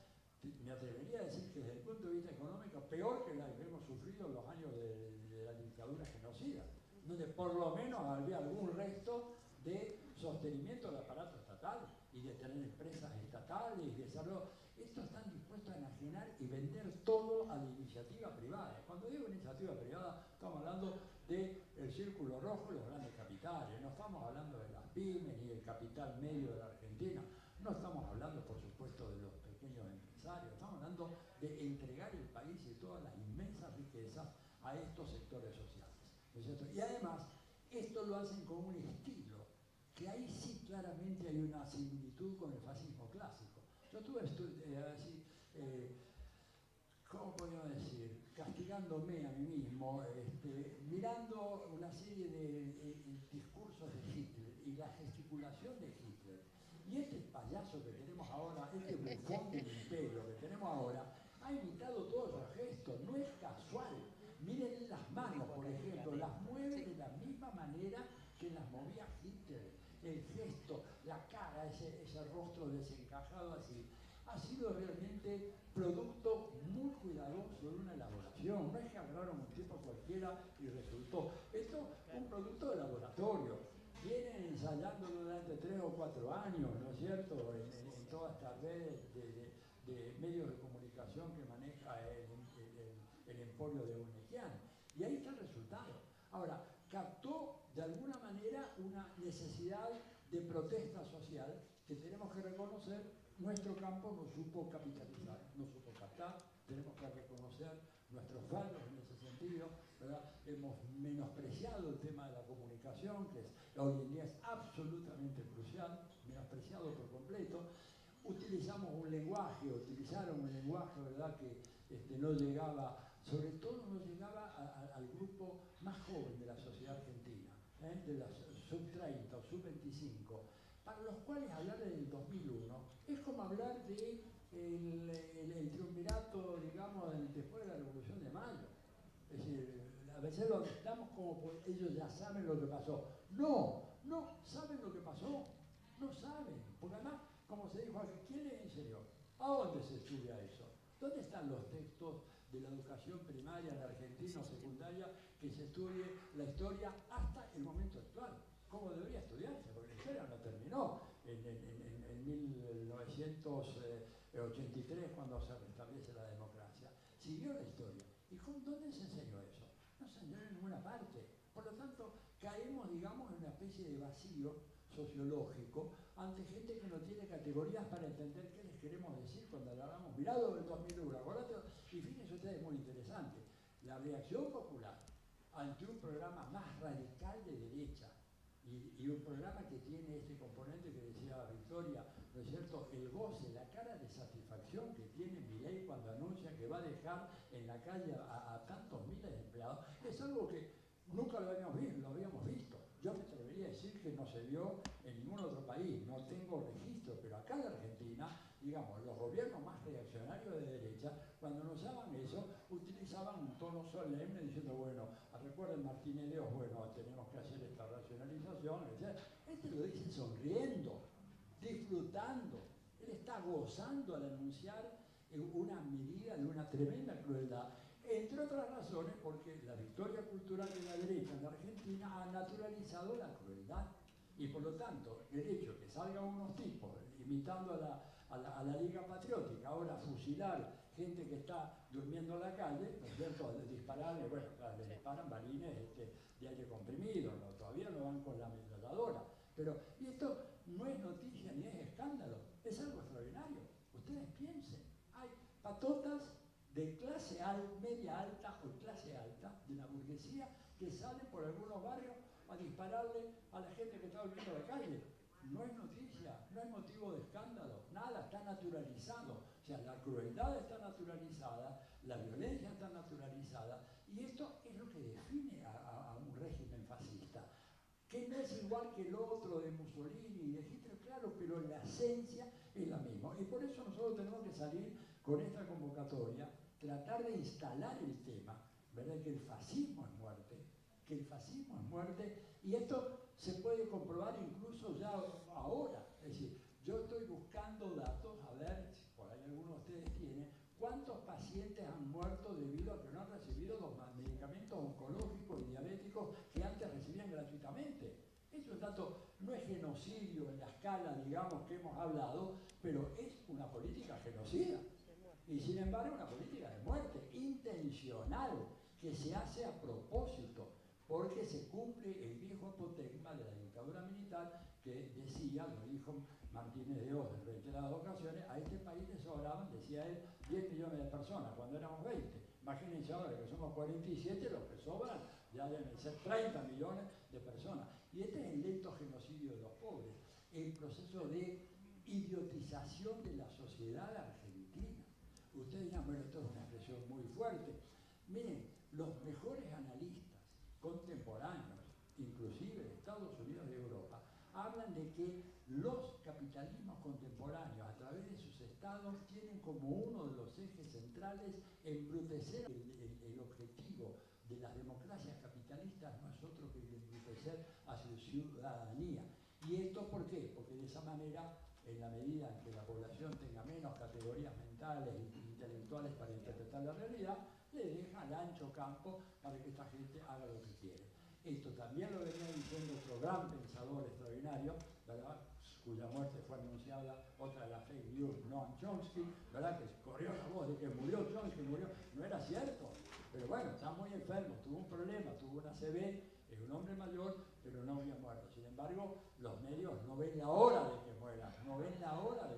Speaker 5: me atrevería a decir que desde el punto de vista económico, peor que la que hemos sufrido en los años de la dictadura genocida, donde por lo menos había algún resto de sostenimiento del aparato estatal y de tener empresas estatales y de hacerlo. Estos están dispuestos a enajenar y vender todo a la iniciativa privada. Cuando digo iniciativa privada, estamos hablando del círculo rojo y los grandes capitales. No estamos hablando de las pymes ni del capital medio de la Argentina. No estamos hablando, por supuesto, de los pequeños empresarios. Estamos hablando de entregar el país y todas las inmensas riquezas a estos sectores sociales, ¿no es cierto? Y además, esto lo hacen con un estilo que ahí sí claramente hay una similitud con el fascismo clásico. Yo estuve así, ¿cómo podría decir? Castigándome a mí mismo, mirando una serie de discursos de Hitler y la gesticulación de Hitler. Y este payaso que tenemos ahora, este bufón del imperio que tenemos ahora, ha imitado todos los gestos, no es casual. Miren las manos, por ejemplo, las mueve de la misma manera que las movía Hitler. El gesto, la cara, ese rostro desencajado así, ha sido realmente producto muy cuidadoso de una elaboración. No es que agarraron un tipo cualquiera y resultó. Esto es un producto de laboratorio. Vienen ensayando durante 3 o 4 años, ¿no es cierto?, en toda esta red de medios de comunicación que maneja el emporio de Unequian. Y ahí está el resultado. Ahora, captó de alguna manera una necesidad de protesta social que tenemos que reconocer. Nuestro campo no supo capitalizar, no supo captar. Tenemos que reconocer nuestros fallos en ese sentido, ¿verdad? Hemos menospreciado el tema de la comunicación, que hoy en día es absolutamente crucial, menospreciado por completo. Utilizamos un lenguaje, utilizaron un lenguaje, ¿verdad?, que no llegaba, sobre todo no llegaba al grupo más joven de la sociedad argentina, de las sub-30 o sub-25, para los cuales hablar del 2001 es como hablar de el triunvirato, digamos, después de la Revolución de Mayo. Es decir, a veces lo damos como pues, ellos ya saben lo que pasó. No, no saben lo que pasó, no saben, porque además, como se dijo aquí, ¿quién les enseñó? ¿A dónde se estudia eso? ¿Dónde están los textos de la educación primaria en la Argentina o secundaria que se estudie la historia hasta el momento actual? ¿Cómo debería estudiarse? Porque la historia no terminó en 1983 cuando se restablece la democracia. Siguió la historia. ¿Y dónde se enseñó eso? No se enseñó en ninguna parte. Por lo tanto, caemos, digamos, en una especie de vacío sociológico ante gente que no tiene categorías para entender qué les queremos decir cuando le hablamos. Mirado del 2001, acordate, y fíjense ustedes, muy interesante, la reacción popular ante un programa más radical de derecha y un programa que tiene este componente que decía Victoria, ¿no es cierto?, el goce, la cara de satisfacción que tiene Milei cuando anuncia que va a dejar en la calle a tantos miles de empleados, es algo que nunca lo habíamos visto. Yo me atrevería a decir que no se vio en ningún otro país, no tengo registro, pero acá en Argentina, digamos, los gobiernos más reaccionarios de derecha, cuando anunciaban eso, utilizaban un tono solemne diciendo, bueno, recuerden Martínez de Oz, bueno, tenemos que hacer esta racionalización, etc. Este lo dice sonriendo, disfrutando, él está gozando al anunciar una medida de una tremenda crueldad. Entre otras razones, porque la victoria cultural de la derecha en la Argentina ha naturalizado la crueldad. Y por lo tanto, el hecho de que salgan unos tipos imitando a la Liga Patriótica, ahora fusilar gente que está durmiendo en la calle, ¿no es cierto?, dispararle, bueno, claro, le disparan balines de aire comprimido, ¿no? Todavía no van con la ametralladora. Pero, y esto no es noticia ni es escándalo, es algo extraordinario. Ustedes piensen, hay patotas de clase media alta o clase alta de la burguesía que salen por algunos barrios a dispararle a la gente que está durmiendo en la calle. No es noticia, no es motivo de escándalo, nada, está naturalizado. O sea, la crueldad está naturalizada, la violencia está naturalizada, y esto es lo que define a un régimen fascista. que no es igual que el otro de Mussolini y de Hitler, claro, pero la esencia es la misma. Y por eso nosotros tenemos que salir con esta convocatoria, tratar de instalar el tema, ¿verdad? Que el fascismo es muerte, y esto se puede comprobar incluso ya ahora. Es decir, yo estoy buscando datos, a ver si por ahí alguno de ustedes tiene, cuántos pacientes han muerto debido a que no han recibido los medicamentos oncológicos y diabéticos que antes recibían gratuitamente. Eso es dato, no es genocidio en la escala, digamos, que hemos hablado, pero es una política genocida. Y sin embargo, una política de muerte intencional que se hace a propósito, porque se cumple el viejo apotegma de la dictadura militar que decía, lo dijo Martínez de Oz en reiteradas ocasiones, a este país le sobraban, decía él, 10 millones de personas, cuando éramos 20. Imagínense ahora que somos 47, los que sobran ya deben ser 30 millones de personas. Y este es el lento genocidio de los pobres, el proceso de idiotización de la sociedad argentina. Ustedes dirán, bueno, esto es una expresión muy fuerte. Miren, los mejores analistas contemporáneos, inclusive de Estados Unidos y Europa, hablan de que los capitalismos contemporáneos, a través de sus estados, tienen como uno de los ejes centrales embrutecer el objetivo de las democracias capitalistas, no es otro que embrutecer a su ciudadanía. ¿Y esto por qué? Porque de esa manera, en la medida en que la población tenga menos categorías mentales e intelectuales para interpretar la realidad, le deja al ancho campo para que esta gente haga lo que quiere. Esto también lo venía diciendo otro gran pensador extraordinario, ¿verdad?, cuya muerte fue anunciada, otra de las fake news, Noam Chomsky, ¿verdad?, que corrió la voz de que murió Chomsky, murió. No era cierto, pero bueno, está muy enfermo, tuvo un problema, tuvo una ACV, es un hombre mayor, pero no había muerto. Sin embargo, los medios no ven la hora de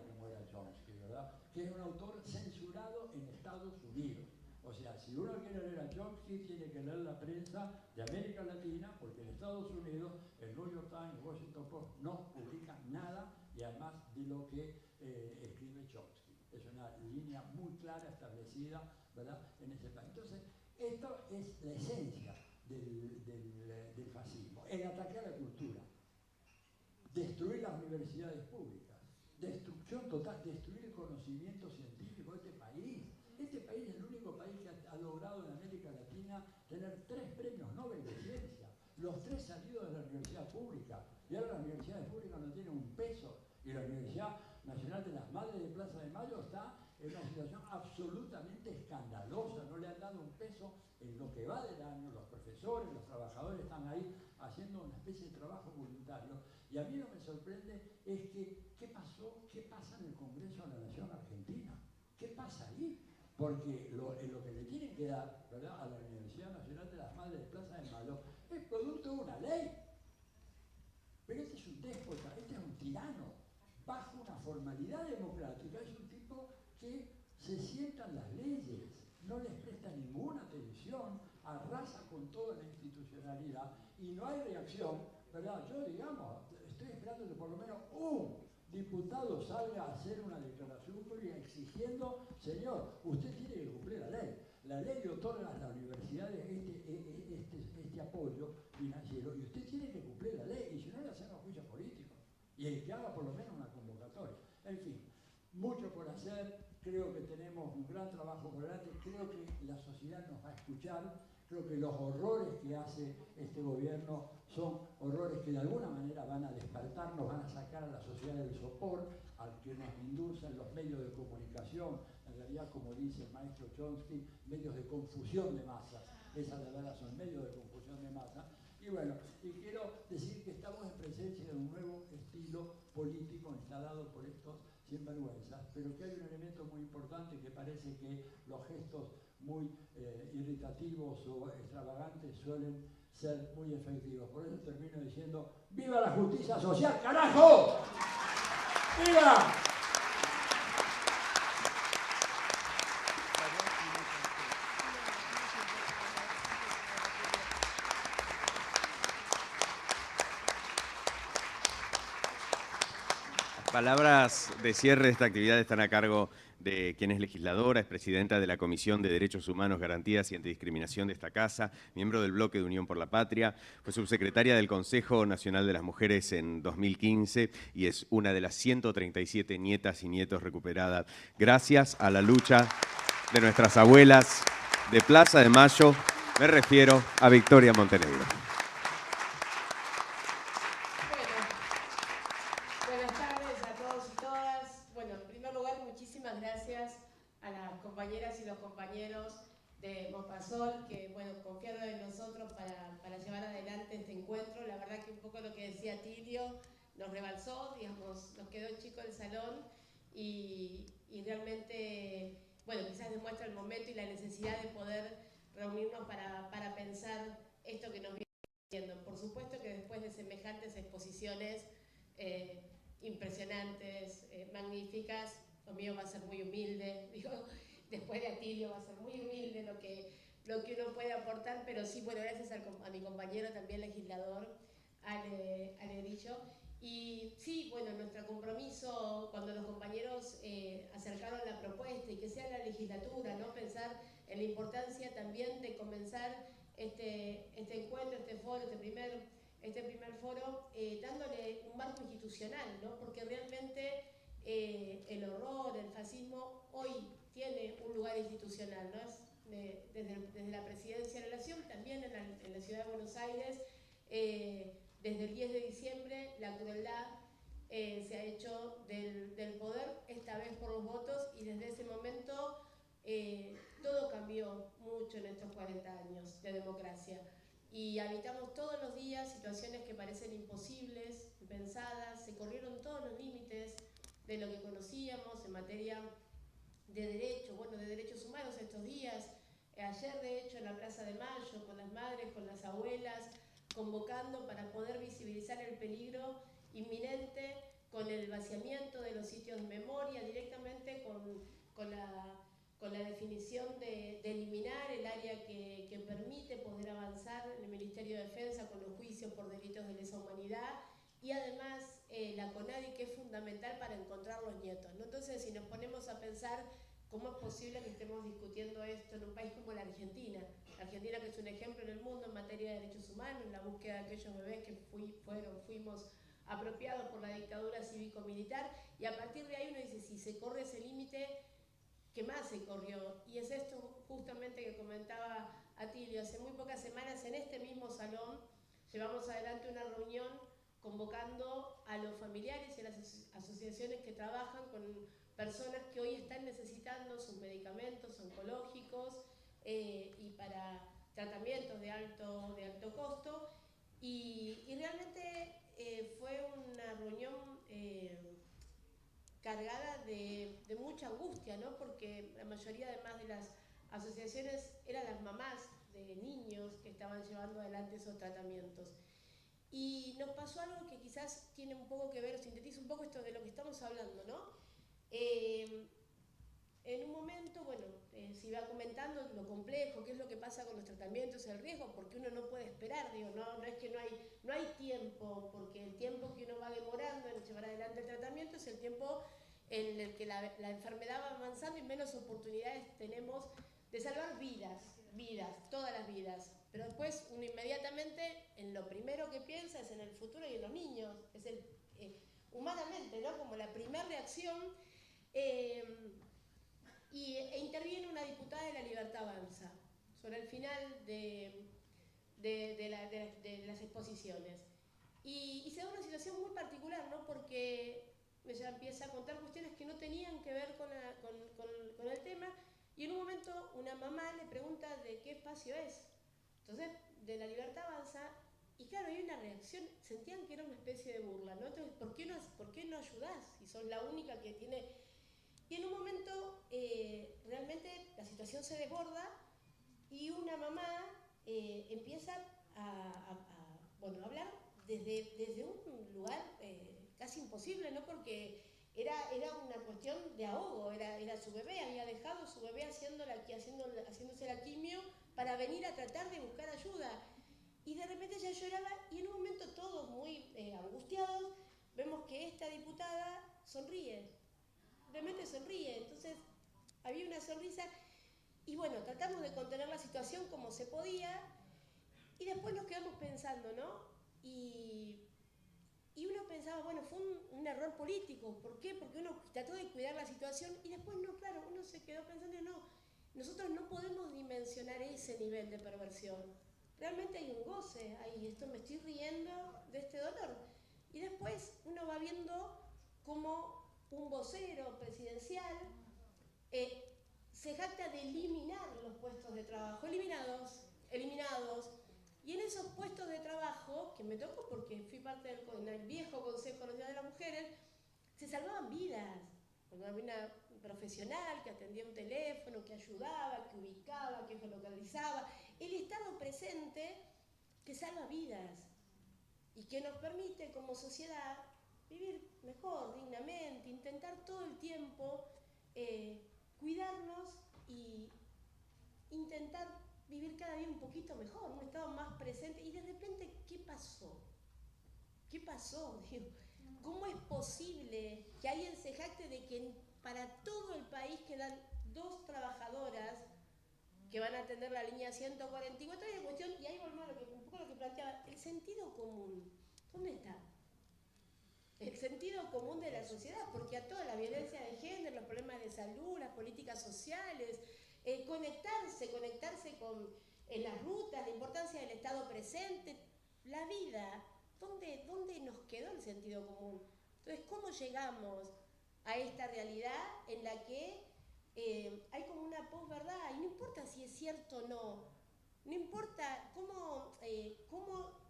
Speaker 5: que muera, Chomsky, ¿verdad?, que es un autor censurado en Estados Unidos. O sea, si uno quiere leer a Chomsky, tiene que leer la prensa de América Latina, porque en Estados Unidos, el New York Times, el Washington Post, no publican nada, y además de lo que escribe Chomsky. Es una línea muy clara, establecida, ¿verdad?, en ese país. Entonces, esto es la esencia del fascismo, el ataque a la cultura, destruir las universidades públicas, destrucción total, destruir el conocimiento científico de este país. Este país es el único país que ha logrado en América Latina tener 3 premios Nobel de ciencia, los 3 salidos de la universidad pública. Y ahora las universidades públicas no tienen un peso, y la Universidad Nacional de las Madres de Plaza de Mayo está en una situación absolutamente escandalosa. No le han dado un peso en lo que va del año. Los profesores, los trabajadores están ahí haciendo una especie de trabajo voluntario. Y a mí lo que me sorprende es que, ¿qué pasó? ¿Qué pasa en el Congreso de la Nación Argentina? ¿Qué pasa ahí? Porque lo que le tienen que dar, ¿verdad?, a la Universidad Nacional de las Madres de Plaza de Mayo es producto de una ley. Pero este es un déspota, este es un tirano, bajo una formalidad democrática. Es un tipo que se sienta en las leyes, no les presta ninguna atención, arrasa con toda la institucionalidad y no hay reacción, ¿verdad? Yo, digamos, estoy esperando que por lo menos un diputado salga a hacer una declaración pública exigiendo, señor, usted tiene que cumplir la ley. La ley le otorga a las universidades este apoyo financiero y usted tiene que cumplir la ley, y si no le hacemos juicio político. Y el que haga por lo menos una convocatoria. En fin, mucho por hacer, creo que tenemos un gran trabajo por delante, creo que la sociedad nos va a escuchar, creo que los horrores que hace este gobierno son horrores que de alguna manera van a despertarnos, van a sacar a la sociedad del sopor, al que nos inducen los medios de comunicación, en realidad, como dice el maestro Chomsky, medios de confusión de masas. Esas de verdad son medios de confusión de masas. Y bueno, y quiero decir que estamos en presencia de un nuevo estilo político instalado por estos sinvergüenzas, pero que hay un elemento muy importante que parece que los gestos muy irritativos o extravagantes suelen ser muy efectivos. Por eso termino diciendo, ¡viva la justicia social, carajo! ¡Viva!
Speaker 1: Palabras de cierre de esta actividad están a cargo de quien es legisladora, es presidenta de la Comisión de Derechos Humanos, Garantías y Antidiscriminación de esta casa, miembro del Bloque de Unión por la Patria, fue subsecretaria del Consejo Nacional de las Mujeres en 2015 y es una de las 137 nietas y nietos recuperadas gracias a la lucha de nuestras abuelas de Plaza de Mayo. Me refiero a Victoria Montenegro.
Speaker 6: Buenas tardes a todos y todas. Bueno, en primer lugar, muchísimas gracias a las compañeras y los compañeros de Mopasol que, bueno, confiaron en nosotros para llevar adelante este encuentro. La verdad que un poco lo que decía Tilio nos rebalsó, digamos, nos quedó chico el salón y realmente, bueno, quizás demuestra el momento y la necesidad de poder reunirnos para pensar esto que nos viene haciendo. Por supuesto que después de semejantes exposiciones impresionantes, magníficas, lo mío va a ser muy humilde, digo, después de Atilio va a ser muy humilde lo que uno puede aportar, pero sí, bueno, gracias a mi compañero también legislador, Ale Grillo. Y sí, bueno, nuestro compromiso cuando los compañeros acercaron la propuesta y que sea la legislatura, ¿no? Pensar en la importancia también de comenzar este encuentro, este foro, este primer foro, dándole un marco institucional, ¿no? Porque realmente el horror, el fascismo, hoy tiene un lugar institucional, ¿no? Es desde la Presidencia de la Nación, también en la Ciudad de Buenos Aires, desde el 10 de diciembre, la crueldad se ha hecho del poder, esta vez por los votos, y desde ese momento todo cambió mucho en estos 40 años de democracia. Y habitamos todos los días situaciones que parecen imposibles, impensadas, se corrieron todos los límites de lo que conocíamos en materia de derechos, bueno, de derechos humanos estos días. Ayer, de hecho, en la Plaza de Mayo, con las madres, con las abuelas, convocando para poder visibilizar el peligro inminente con el vaciamiento de los sitios de memoria, directamente con la definición de eliminar el área que permite poder avanzar en el Ministerio de Defensa con los juicios por delitos de lesa humanidad y además la CONADI, que es fundamental para encontrar los nietos, ¿no? Entonces, si nos ponemos a pensar cómo es posible que estemos discutiendo esto en un país como la Argentina, que es un ejemplo en el mundo en materia de derechos humanos, en la búsqueda de aquellos bebés que fuimos apropiados por la dictadura cívico-militar, y a partir de ahí uno dice, si se corre ese límite, ¿qué más se corrió? Y es esto justamente que comentaba Atilio. Hace muy pocas semanas en este mismo salón llevamos adelante una reunión convocando a los familiares y a las asociaciones que trabajan con personas que hoy están necesitando sus medicamentos oncológicos y para tratamientos de alto costo. Y realmente fue una reunión cargada de mucha angustia, ¿no? Porque la mayoría, además de las asociaciones, eran las mamás de niños que estaban llevando adelante esos tratamientos. Y nos pasó algo que quizás tiene un poco que ver, sintetiza un poco esto de lo que estamos hablando, ¿no? En un momento, bueno, se iba comentando lo complejo, qué es lo que pasa con los tratamientos, el riesgo, porque uno no puede esperar, digo, no es que no hay tiempo, porque el tiempo que uno va demorando en llevar adelante el tratamiento es el tiempo en el que la enfermedad va avanzando y menos oportunidades tenemos de salvar vidas, todas las vidas. Pero después uno inmediatamente en lo primero que piensa es en el futuro y en los niños, es humanamente, ¿no? Como la primera reacción. E interviene una diputada de La Libertad Avanza sobre el final de las exposiciones. Y se da una situación muy particular, ¿no? Porque ella empieza a contar cuestiones que no tenían que ver con el tema, y en un momento una mamá le pregunta de qué espacio es. Entonces, de La Libertad Avanza, y claro, hay una reacción, sentían que era una especie de burla, ¿no? Entonces, ¿por qué no ayudás si sos la única que tiene? Y en un momento realmente la situación se desborda y una mamá empieza a hablar desde un lugar casi imposible, ¿no? Porque era una cuestión de ahogo, era su bebé, había dejado su bebé haciéndose la quimio para venir a tratar de buscar ayuda. Y de repente ella lloraba y en un momento todos muy angustiados vemos que esta diputada sonríe, realmente sonríe. Entonces había una sonrisa y bueno, tratamos de contener la situación como se podía y después nos quedamos pensando, ¿no? Y uno pensaba, bueno, fue un error político. ¿Por qué? Porque uno trató de cuidar la situación y después no, claro, uno se quedó pensando, no, nosotros no podemos dimensionar ese nivel de perversión. Realmente hay un goce, esto me estoy riendo de este dolor. Y después uno va viendo cómo un vocero presidencial se jacta de eliminar los puestos de trabajo, eliminados. Y en esos puestos de trabajo, que me tocó porque fui parte del viejo Consejo Nacional de las Mujeres, se salvaban vidas. Cuando había una profesional que atendía un teléfono, que ayudaba, que ubicaba, que localizaba. El Estado presente que salva vidas y que nos permite como sociedad vivir mejor, dignamente, intentar todo el tiempo cuidarnos y intentar vivir cada día un poquito mejor, un Estado más presente. Y de repente, ¿qué pasó? ¿Qué pasó? Digo, ¿cómo es posible que alguien se jacte de que para todo el país quedan 2 trabajadoras que van a atender la línea 144? Y la cuestión, y ahí volvemos a un poco lo que planteaba, el sentido común. ¿Dónde está? El sentido común de la sociedad, porque a toda la violencia de género, los problemas de salud, las políticas sociales, conectarse en las rutas, la importancia del Estado presente, la vida, ¿dónde nos quedó el sentido común? Entonces, ¿cómo llegamos a esta realidad en la que hay como una posverdad? Y no importa si es cierto o no, no importa cómo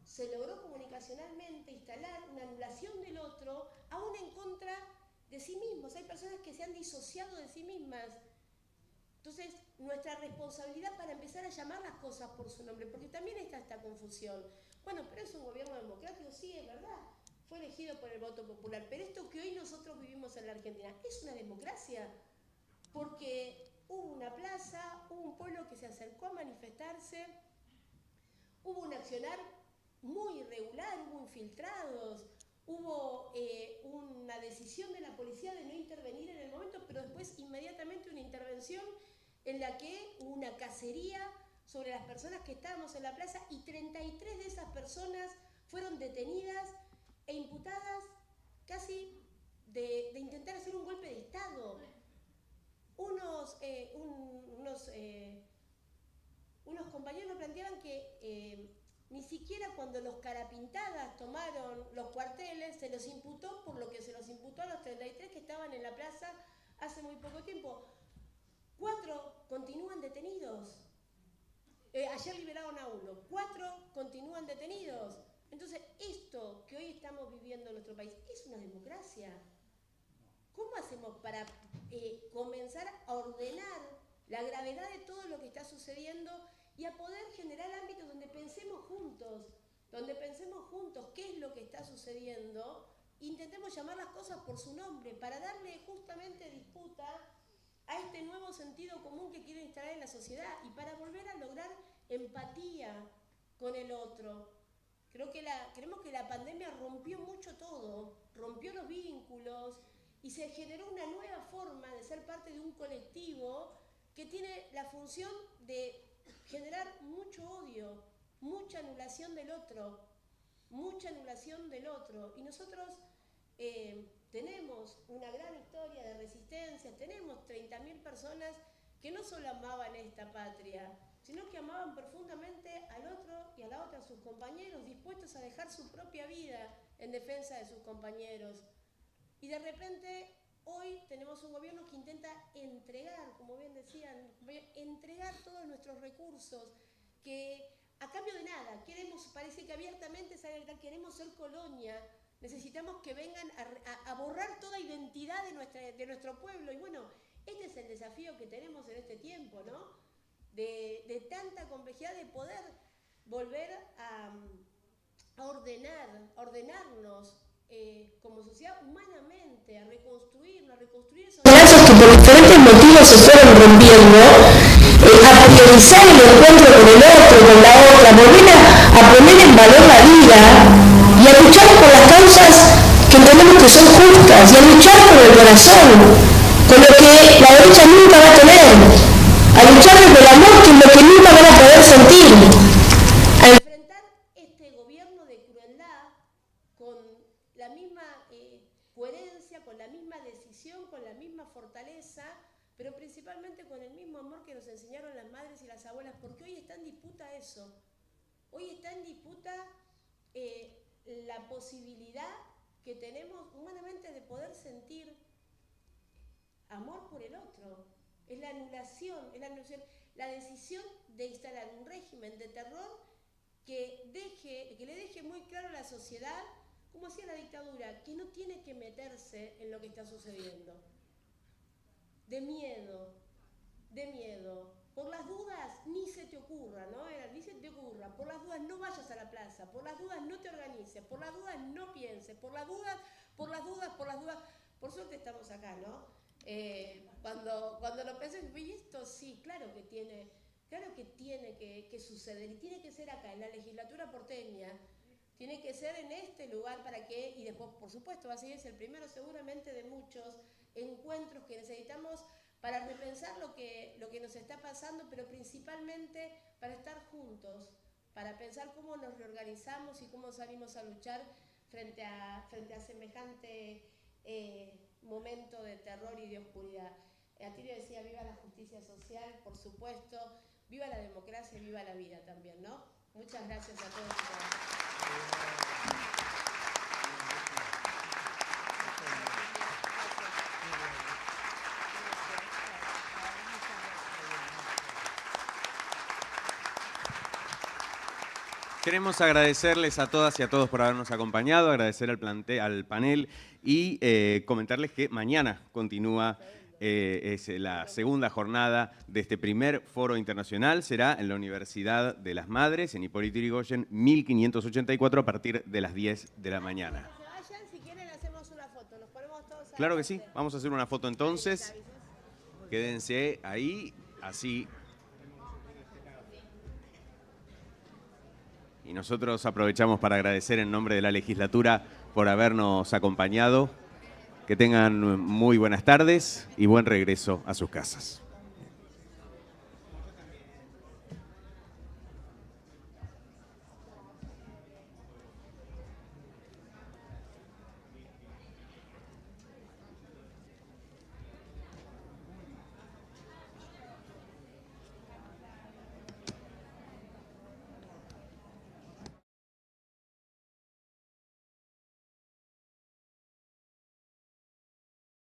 Speaker 6: se logró comunicacionalmente instalar una anulación del otro, aún en contra de sí mismos. Hay personas que se han disociado de sí mismas. Entonces, nuestra responsabilidad para empezar a llamar las cosas por su nombre, porque también está esta confusión. Bueno, pero es un gobierno democrático, sí, es verdad, fue elegido por el voto popular, pero esto que hoy nosotros vivimos en la Argentina, ¿es una democracia? Porque hubo una plaza, hubo un pueblo que se acercó a manifestarse, hubo un accionar muy irregular, hubo infiltrados, hubo una decisión de la policía de no intervenir en el momento, pero después inmediatamente una intervención en la que hubo una cacería sobre las personas que estábamos en la plaza y 33 de esas personas fueron detenidas e imputadas casi de intentar hacer un golpe de Estado. Unos compañeros planteaban que ni siquiera cuando los carapintadas tomaron los cuarteles se los imputó por lo que se los imputó a los 33 que estaban en la plaza hace muy poco tiempo. 4 continúan detenidos. Ayer liberaron a 1. 4 continúan detenidos. Entonces, esto que hoy estamos viviendo en nuestro país, ¿es una democracia? ¿Cómo hacemos para comenzar a ordenar la gravedad de todo lo que está sucediendo y a poder generar ámbitos donde pensemos juntos qué es lo que está sucediendo, intentemos llamar las cosas por su nombre para darle justamente disputa a este nuevo sentido común que quiere instalar en la sociedad y para volver a lograr empatía con el otro. Creemos que la pandemia rompió mucho todo, rompió los vínculos y se generó una nueva forma de ser parte de un colectivo que tiene la función de generar mucho odio, mucha anulación del otro. Y nosotros tenemos una gran historia de resistencia, tenemos 30.000 personas que no solo amaban esta patria, sino que amaban profundamente al otro y a la otra, a sus compañeros, dispuestos a dejar su propia vida en defensa de sus compañeros. Y de repente, hoy tenemos un gobierno que intenta entregar, como bien decían, entregar todos nuestros recursos, que a cambio de nada, parece que abiertamente queremos ser colonia, necesitamos que vengan a borrar toda identidad de nuestro pueblo. Y bueno, este es el desafío que tenemos en este tiempo, ¿no? De tanta complejidad de poder volver a ordenarnos como sociedad humanamente, a reconstruir esos
Speaker 7: lazos que por diferentes motivos se fueron rompiendo, a priorizar el encuentro con el otro, con la otra, volver a poner en valor la vida y a luchar por las causas que entendemos que son justas y a luchar por el corazón, con lo que la derecha nunca va a tener, a luchar desde el amor, que es lo que nunca van a poder sentir.
Speaker 6: Enfrentar este gobierno de crueldad con la misma coherencia, con la misma decisión, con la misma fortaleza, pero principalmente con el mismo amor que nos enseñaron las madres y las abuelas, porque hoy está en disputa eso. Hoy está en disputa la posibilidad que tenemos humanamente de poder sentir amor por el otro. Es la anulación, la decisión de instalar un régimen de terror que le deje muy claro a la sociedad, como hacía la dictadura, que no tiene que meterse en lo que está sucediendo. De miedo. Por las dudas, ni se te ocurra, ¿no? Ni se te ocurra. Por las dudas, no vayas a la plaza. Por las dudas, no te organices. Por las dudas, no pienses. Por las dudas. Por suerte estamos acá, ¿no? Cuando lo pensé, y esto sí, claro que tiene que suceder. Y tiene que ser acá, en la legislatura porteña. Tiene que ser en este lugar y después, por supuesto, va a seguir el primero seguramente de muchos encuentros que necesitamos para repensar lo que nos está pasando, pero principalmente para estar juntos, para pensar cómo nos reorganizamos y cómo salimos a luchar frente a semejante momento de terror y de oscuridad. Atilio decía, viva la justicia social, por supuesto, viva la democracia y viva la vida también, ¿no? Muchas gracias a todos y todas.
Speaker 1: Queremos agradecerles a todas y a todos por habernos acompañado, agradecer al panel y comentarles que mañana continúa es la segunda jornada de este primer foro internacional. Será en la Universidad de las Madres, en Hipólito Yrigoyen, 1584, a partir de las 10 de la mañana.
Speaker 6: Si quieren, hacemos una foto. Nos ponemos todos ahí.
Speaker 1: Claro que sí, vamos a hacer una foto entonces. Quédense ahí, así. Y nosotros aprovechamos para agradecer en nombre de la legislatura por habernos acompañado. Que tengan muy buenas tardes y buen regreso a sus casas.